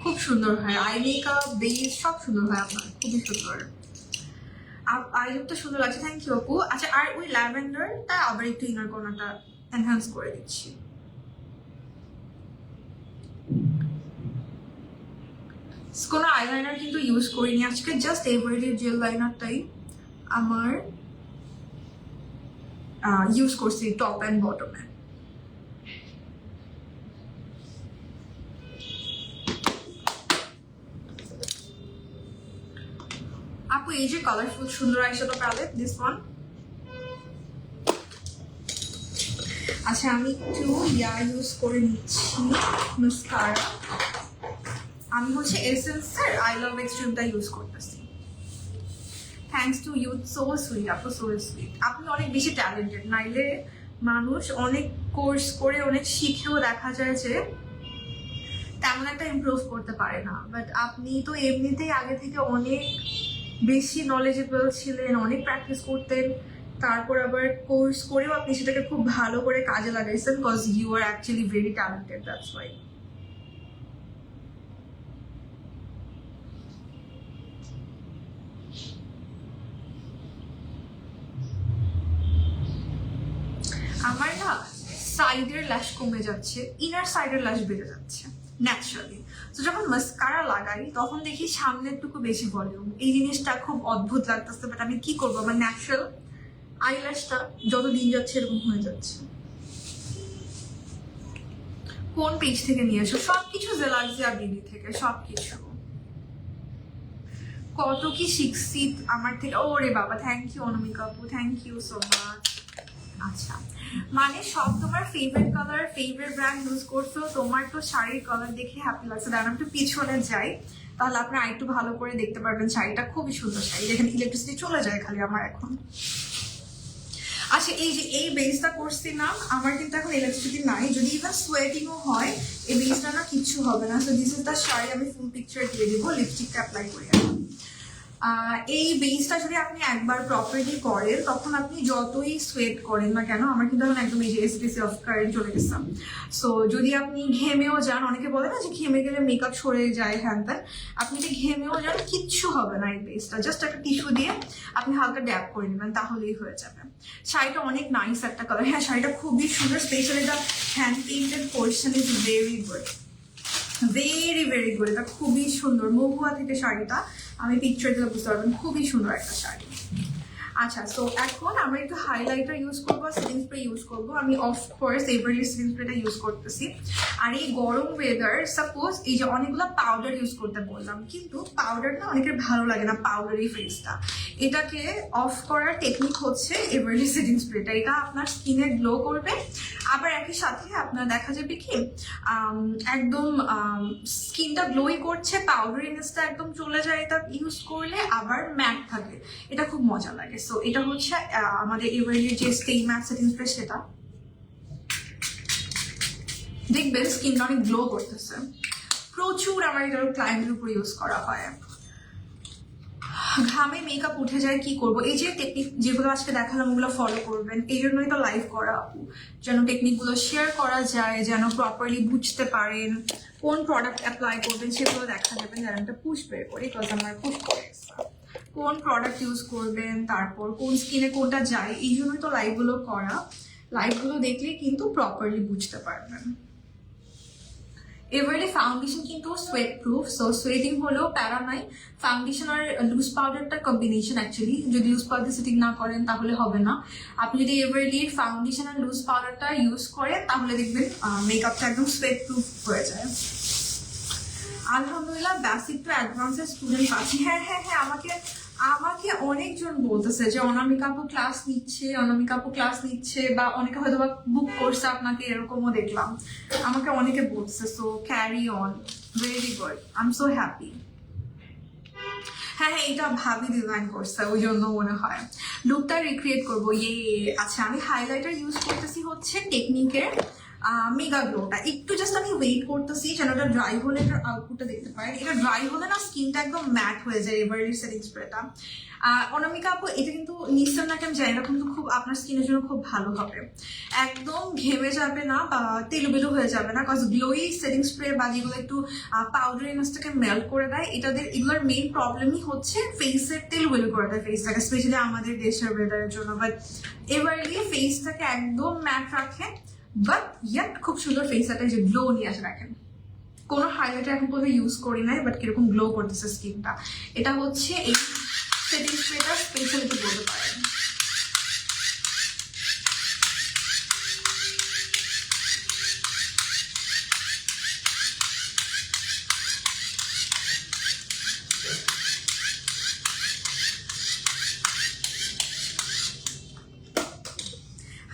S1: খুব সুন্দর হয়, আই মেকআপ বেস সব সুন্দর হয় আপনার, খুবই সুন্দর। আই লুকটা সুন্দর লাগছে, থ্যাংক ইউ আপু। আচ্ছা, আর ওই ল্যাভেন্ডারটা আবার একটু ইনার কর্নারটা এনহ্যান্স করে দিচ্ছি। কোনো আইলাইনার কিন্তু ইউজ করিনি আজকে, জাস্ট এভারেডি জেল লাইনারটাই আমার ইউজ করছি টপ অ্যান্ড বটমে। আপু এই যে কালারফুল সুন্দর আইশ্যাডো প্যালেট, দিস ওয়ান। আচ্ছা, আমি একটু ইউজ করে নিচ্ছি মাস্কারা। আমি হচ্ছে এসেন্সের আই লাভ এক্সট্রিমটা ইউজ করতেছি। Thanks to you, so sweet আপু, সো সুইট। আপনি অনেক বেশি ট্যালেন্টেড, নাইলে মানুষ অনেক কোর্স করে অনেক শিখেও দেখা যায় যে তেমন একটা ইমপ্রুভ করতে পারে না, বাট আপনি তো এমনিতেই আগে থেকে অনেক বেশি নলেজেবল ছিলেন, অনেক প্র্যাকটিস করতেন, তারপর আবার কোর্স করেও আপনি সেটাকে খুব ভালো করে কাজে লাগাইছেন, because you are actually very talented, that's why. আমার না সাইডের ল্যাশ কমে যাচ্ছে, ইনার সাইডের ল্যাশ বেড়ে যাচ্ছে ন্যাচারালি। তো যখন মাস্কারা লাগাই তখন দেখি সামনের টুকু বেশি ভলিউম। এই জিনিসটা খুব অদ্ভুত লাগতেছে, বাট আমি কি করবো, আমার ন্যাচারাল আইল্যাশটা যত দিন যাচ্ছে এরকম হয়ে যাচ্ছে। কোন পেজ থেকে নিয়ে এসো? সবকিছু জেলার্জিয়া বিডি থেকে, সবকিছু। কত কি শিখছি আমার থেকে। ওরে বাবা, থ্যাংক ইউ অনামিকা আপু, থ্যাংক ইউ সো মাচ। আচ্ছা, মানে সব তোমার favourite colour, favourite brand use করছো, তোমার তো শাড়ির কালার দেখে হ্যাপি লাগছে। দাঁড়ান আমি একটু পিছনে যাই, তাহলে আপনি আরেকটু ভালো করে দেখতে পারবেন শাড়িটা। খুবই সুন্দর শাড়ি, যেখানে ইলেকট্রিসিটি চলে যায় খালি আমার এখন। আচ্ছা, এই যে এই বেসটা করছি না, আমার কিন্তু এখন ইলেকট্রিসিটি নাই, যদি ইভেন সোয়েটিংও হয় এই বেসটা না কিচ্ছু হবে না। So this is the sari, আমি ফুল পিকচার দিয়ে দিব, লিপস্টিকটা অ্যাপ্লাই করি। এই বেসটা যদি আপনি একবার প্রপারলি করেন তখন আপনি যতই সোয়েট করেন না কেন, আমার কিন্তু এখন একদম এই যে এসডিসি অফ কারেন্ট চলে গেছে। সো যদি আপনি ঘেমেও যান, অনেকে বলে না যে ঘেমে গেলে মেকআপ সরে যায় হ্যান ত্যান, আপনি যদি ঘেমেও যান কিচ্ছু হবে না এই বেসটা। জাস্ট একটা টিস্যু দিয়ে আপনি হালকা ড্যাপ করে নেবেন, তাহলেই হয়ে যাবে। শাড়িটা অনেক নাইস একটা কালার। হ্যাঁ, শাড়িটা খুবই সুন্দর, specially the hand painted portion is very good, very very good. এটা খুবই সুন্দর, মহুয়া থেকে শাড়িটা, আমি পিকচার দিলে বুঝতে পারবেন, খুবই সুন্দর একটা শাড়ি। আচ্ছা, সো এখন আমরা একটু হাইলাইটার ইউজ করবো, সেটিং স্প্রে ইউজ করবো। আমি অফকোর্স এভারলি সেটিং স্প্রেটা ইউজ করতেছি। আর এই গরম ওয়েদার, সাপোজ এই যে অনেকগুলো পাউডার ইউজ করতে বললাম, কিন্তু পাউডারটা অনেকের ভালো লাগে না, পাউডারি ফেসটা। এটাকে অফ করার টেকনিক হচ্ছে এভারলি সেটিং স্প্রেটা। এটা আপনার স্কিনে গ্লো করবে, আবার একই সাথে আপনার দেখা যাবে কি একদম স্কিনটা গ্লোই করছে, পাউডারিনেসটা একদম চলে যায় এটা ইউজ করলে, আবার ম্যাট থাকে। এটা খুব মজা লাগে। সো এটা হচ্ছে আমাদের এভারলির যে স্টে ম্যাট সেটিং স্প্রে, সেটা দেখবেন স্কিনটা অনেক গ্লো করতেছে। প্রচুর আমার এটা ক্লায়েন্টের উপর ইউজ করা হয়। ঘামে মেকআপ উঠে যায়, কি করব? এই যে টেকনিক যেগুলো আজকে দেখালাম ওগুলো ফলো করবেন, এই জন্যই তো লাইভ করা, যেন টেকনিকগুলো শেয়ার করা যায়, যেন প্রপারলি বুঝতে পারেন কোন প্রোডাক্ট অ্যাপ্লাই করবেন সেগুলো দেখা যাবেন। যেন একটা পুশ বের করি, বিকজ আমার পুশ করে কোন প্রোডাক্ট ইউজ করবেন, তারপর কোন স্কিনে কোনটা যায়, এই জন্যই তো লাইভগুলো করা। লাইভগুলো দেখলে কিন্তু প্রপারলি বুঝতে পারবেন। এভারলি ফাউন্ডেশন কিন্তু সোয়েট প্রুফ, সো সোয়েটিং হলেও প্যারা নাই। ফাউন্ডেশন আর লুজ পাউডারটা কম্বিনেশন, অ্যাকচুয়ালি যদি লুজ পাউডার সেটিং না করেন তাহলে হবে না। আপনি যদি এভারলি ফাউন্ডেশন আর লুজ পাউডারটা ইউজ করেন তাহলে দেখবেন মেকআপটা একদম সোয়েট প্রুফ হয়ে যায়। আলহামদুলিল্লাহ, বেসিক টু অ্যাডভান্সের স্টুডেন্ট পাচ্ছি। হ্যাঁ হ্যাঁ হ্যাঁ, আমাকে অনেকজন বলতেছে যে অনামিকা আপু ক্লাস নিচ্ছে, অনামিকা আপু ক্লাস নিচ্ছে, বা অনেকে হয়তো বা বুক করছে আপনাকে, এরকমও দেখলাম। আমাকে অনেকে বলছে। So carry on, very good, I am so happy. হ্যাঁ হ্যাঁ, এটা ভাবি ডিজাইন করছে, ওই জন্য মনে হয় লুকটা রিক্রিয়েট করবো। আচ্ছা, আমি হাইলাইটার ইউজ করতেছি হচ্ছে টেকনিকের মেগা গ্লোটা। একটু জাস্ট আমি ওয়েট করতেছি যেন এটা ড্রাই হলে এটার আউটপুটটা দেখতে পারেন। এটা ড্রাই হলে না স্কিনটা একদম ম্যাট হয়ে যায় এভারলি সেটিং স্প্রেটা। অনামিকা আপু এটা কিন্তু নিশ্চয় না, কেন জানি না, কিন্তু খুব আপনার স্কিনের জন্য খুব ভালো হবে। একদম ঘেমে যাবে না বা তেলুবেলু হয়ে যাবে না, কজ গ্লোই সেটিং স্প্রে বা যেগুলো একটু পাউডারিনেসটাকে মেল্ট করে দেয়, এগুলোর মেইন প্রবলেমই হচ্ছে ফেসের তেলুবেলু করে দেয় ফেসটাকে, স্পেশালি আমাদের দেশের ওয়েদারের জন্য। বাট এভারলি ফেসটাকে একদম ম্যাট রাখে, বাট ইয়াট খুব সুন্দর ফেসটাকে যে গ্লো নিয়ে আসে। রাখেন, কোনো হাইলাইটার এখন পর্যন্ত ইউজ করি নাই, বাট কিরকম গ্লো করতেছে স্কিনটা। এটা হচ্ছে এই সেটিং স্প্রেটা স্পেশালিটি বলতে পারেন।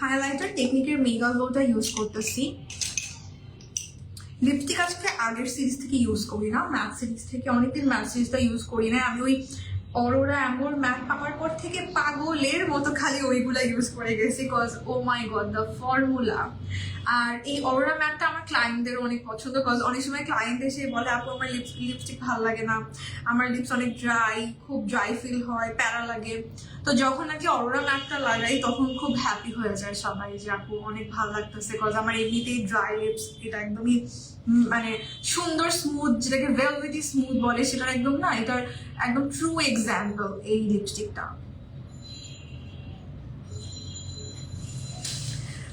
S1: হাইলাইটার টেকনিকের মেগা গ্লোটা ইউজ করতেছি। লিপস্টিক আজকে আগের সিরিজ থেকে ইউজ করি না, ম্যাট সিরিজ থেকে, অনেকদিন ম্যাট সিরিজটা ইউজ করি না। আমি ওই অরোরা অ্যাম্বোর ম্যাট পাওয়ার পর থেকে পাগলের মতো খালি ওইগুলা ইউজ করে গেছি, cause oh my god the formula. আর এই অরোরা ম্যাটটা আমার ক্লায়েন্টদের অনেক পছন্দ, বিকজ অনেক সময় ক্লায়েন্ট এসে বলে আপু আমার লিপস্টিক ভালো লাগে না, আমার লিপস অনেক ড্রাই, খুব ড্রাই ফিল হয়, প্যারা লাগে। তো যখন নাকি অরোরা ম্যাটটা লাগাই তখন খুব হ্যাপি হয়ে যায় সবাই যে আপু অনেক ভালো লাগতেছে, বিকজ আমার এমনিতেই ড্রাই লিপস, এটা একদমই মানে সুন্দর স্মুথ, যেটাকে ভেলভেটি স্মুথ বলে সেটার একদম না, এটার একদম ট্রু এক্সাম্পল এই লিপস্টিকটা।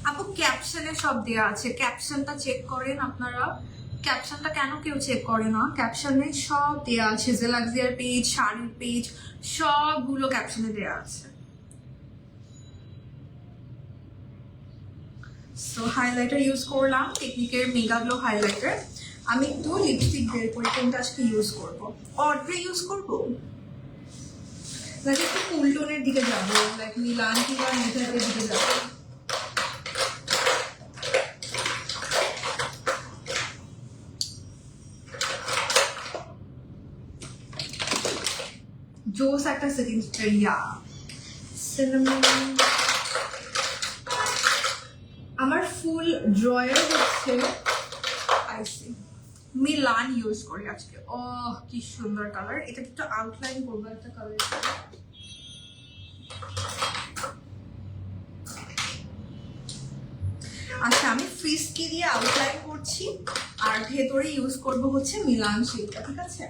S1: আপু ক্যাপশনে সব দেওয়া আছে, ক্যাপশনটা চেক করেন আপনারা। ক্যাপশনটা কেন কেউ চেক করে না? ক্যাপশনে সব দেওয়া আছে, জেলাক্সিয়ার পেজ, শাড়ির পেজ, সবগুলো ক্যাপশনে দেওয়া আছে। সো হাইলাইটার ইউজ করলাম, টেকনিকের মেগা গ্লো হাইলাইটার। আমি একটু লিপস্টিক বের করে কোনটা আজকে ইউজ করবো, অর্ডারে ইউজ করবো নাকি একটু কুল টোনের দিকে যাবো, লাইক মিলান কিংবা মেকআপের দিকে যাবো? জোস একটা সেটিং স্প্রে, সিনামন। আমার ফুল ড্রয়ার হচ্ছে আইসি মিলান ইউজ করি আজকে। ও কি সুন্দর কালার, এটা একটু আউটলাইন করবো একটা কালার। আচ্ছা আমি ফ্রিস্কি দিয়ে আউটলাইন করছি আর ভেতরে ইউজ করবো হচ্ছে মিলান শেডটা, ঠিক আছে?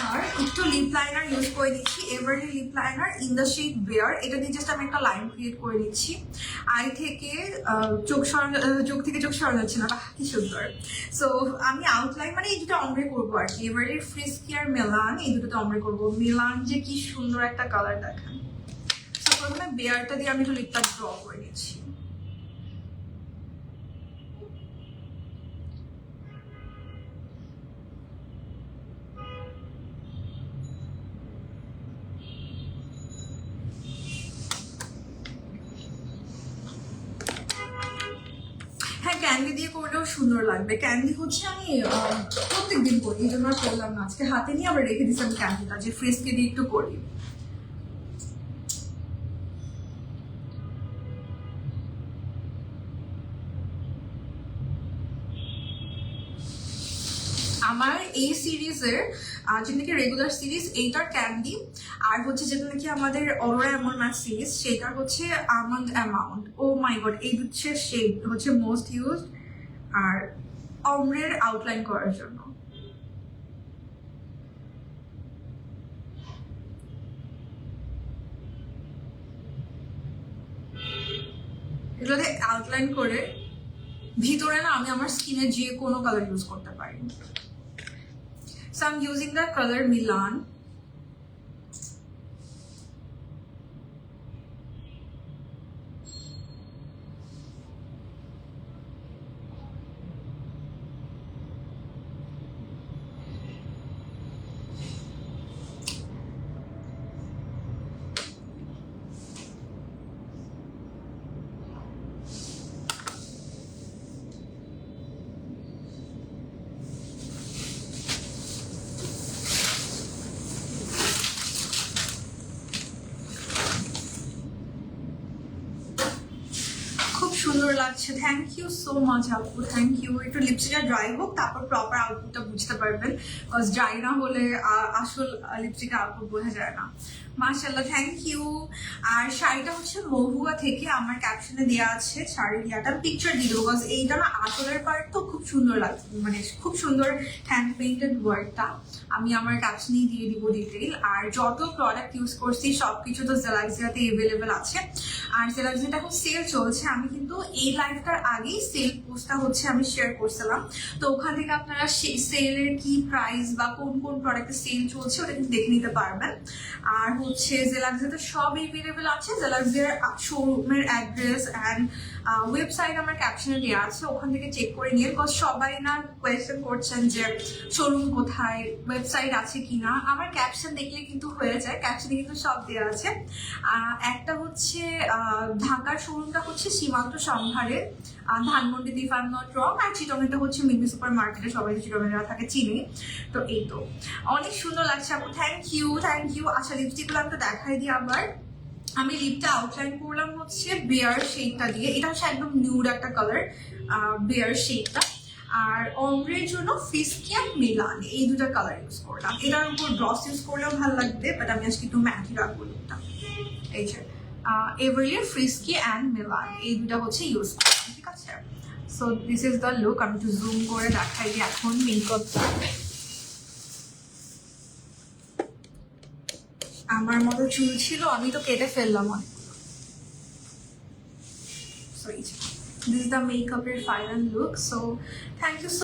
S1: আর একটু লিপ লাইনার ইউজ করে দিচ্ছি, Everly lip liner in the shade bare. এটা দিয়ে জাস্ট আমি একটা লাইন ক্রিয়েট করে দিচ্ছি। আই থেকে চোখ থেকে চোখ সরানো যাচ্ছে না, কি সুন্দর। সো আমি আউটলাইন মানে এই দুটো অমরে করবো আর কি, এভারলি ফ্রিস্কি আর মিলান, এই দুটোতে অমরে করবো। মিলান যে কি সুন্দর একটা কালার দেখেন। সো প্রথমে বেয়ারটা দিয়ে আমি একটু লিপটা ড্র করে নিচ্ছি। ক্যান্ডি দিয়ে করলেও সুন্দর লাগবে। ক্যান্ডি হচ্ছে আমি প্রত্যেকদিন করি, এই জন্য আর করলাম না, আজকে হাতে নিয়ে আবার রেখে দিচ্ছি আমি ক্যান্ডিটা, যে ফ্রিজকে দিয়ে একটু করি। আমার এই সিরিজের যেটা নাকি রেগুলার সিরিজ, এইটার ক্যান্ডি, আর হচ্ছে যেটা নাকি আমাদের অরোরা এমন ম্যাট সিরিজ, সেটার হচ্ছে almond amount. O my god, এই হচ্ছে শেড হচ্ছে মোস্ট ইউজড আর অমরের আউটলাইন করার জন্য। এগুলোতে আউটলাইন করে ভিতরে না আমি আমার স্কিনে যে কোনো কালার ইউজ করতে পারি। So I'm using the color Milan. সুন্দর লাগছে, থ্যাংক ইউ সো মাচ আপু, থ্যাংক ইউ। একটু লিপস্টিকটা ড্রাই হোক, তারপর প্রপার আউটপুটটা বুঝতে পারবেন, বিকজ ড্রাই না হলে আসল লিপস্টিকের আউটপুট বোঝা যায় না। মাশাআল্লাহ, থ্যাংক ইউ। আর শাড়িটা হচ্ছে মহুয়া থেকে, আমার ক্যাপশনে দেওয়া আছে শাড়ির ইয়াটা, পিকচার দিয়ে দেবো, বিকজ এইটা না আসলের পার্ট তো খুব সুন্দর লাগছে, মানে খুব সুন্দর হ্যান্ড পেইন্টেড ওয়ার্কটা। আমি আমার ক্যাপশনেই দিয়ে দিব ডিটেইল। আর যত প্রোডাক্ট ইউজ করছি সবকিছু তো জেলাক্সিয়াতে এভেলেবেল আছে। আর জেলাক্সিয়াটা এখন সেল চলছে, আমি কিন্তু এই লাইভটার আগেই সেল পোস্টটা হচ্ছে আমি শেয়ার করছিলাম, তো ওখান থেকে আপনারা সেলের কি প্রাইস বা কোন কোন প্রোডাক্টের সেল চলছে ওটা কিন্তু দেখে নিতে পারবেন। আর হচ্ছে জেলাক্সিয়াতে সব এভেলেবেল আছে, জেলাক্সিয়ার শোরুমের অ্যাড্রেস অ্যান্ড ওয়েবসাইট আমার ক্যাপশনে দেওয়া আছে, ওখান থেকে চেক করে নিয়ে, বিকজ সবাই না কোয়েশ্চেন করছেন যে শোরুম কোথায়, ওয়েবসাইট আছে কিনা। আমার ক্যাপশন দেখলে কিন্তু হয়ে যায়, ক্যাপশনে কিন্তু সব দেওয়া আছে। একটা হচ্ছে ঢাকার শোরুমটা হচ্ছে সীমান্ত সম্ভারে, ধানমন্ডিতে if I am not wrong, আর চিটংটা হচ্ছে মিমি সুপার মার্কেটে, সবাই চিটংয়ে যারা থাকে চিনি। তো এই তো অনেক সুন্দর লাগছে আপু, থ্যাংক ইউ থ্যাংক ইউ। আচ্ছা লিপস্টিকগুলো আমি তো দেখাই দিই আবার। আমি লিপটা আউটলাইন করলাম হচ্ছে বেয়ার শেডটা দিয়ে, এটা হচ্ছে একদম নিউড একটা কালার, বেয়ার শেডটা। আর অমরের জন্য ফিস্কি আর মিলান, এই দুটা কালার ইউজ করলাম। এটার উপর গ্লস ইউজ করলেও ভালো লাগবে, বাট আমি আজকে একটু ম্যাটি রাখবো লুকটা। এই যে এভারলিয়ার ফ্রিস্কি অ্যান্ড মিলান, এই দুটা হচ্ছে ইউজ করলাম, ঠিক আছে। So this is the look. আমি একটু জুম করে দেখাই যে এখন মেকআপ আমার মতো চুল ছিল, আমি তো কেটে ফেললাম অনেক। So this is the makeup final look. So thank you so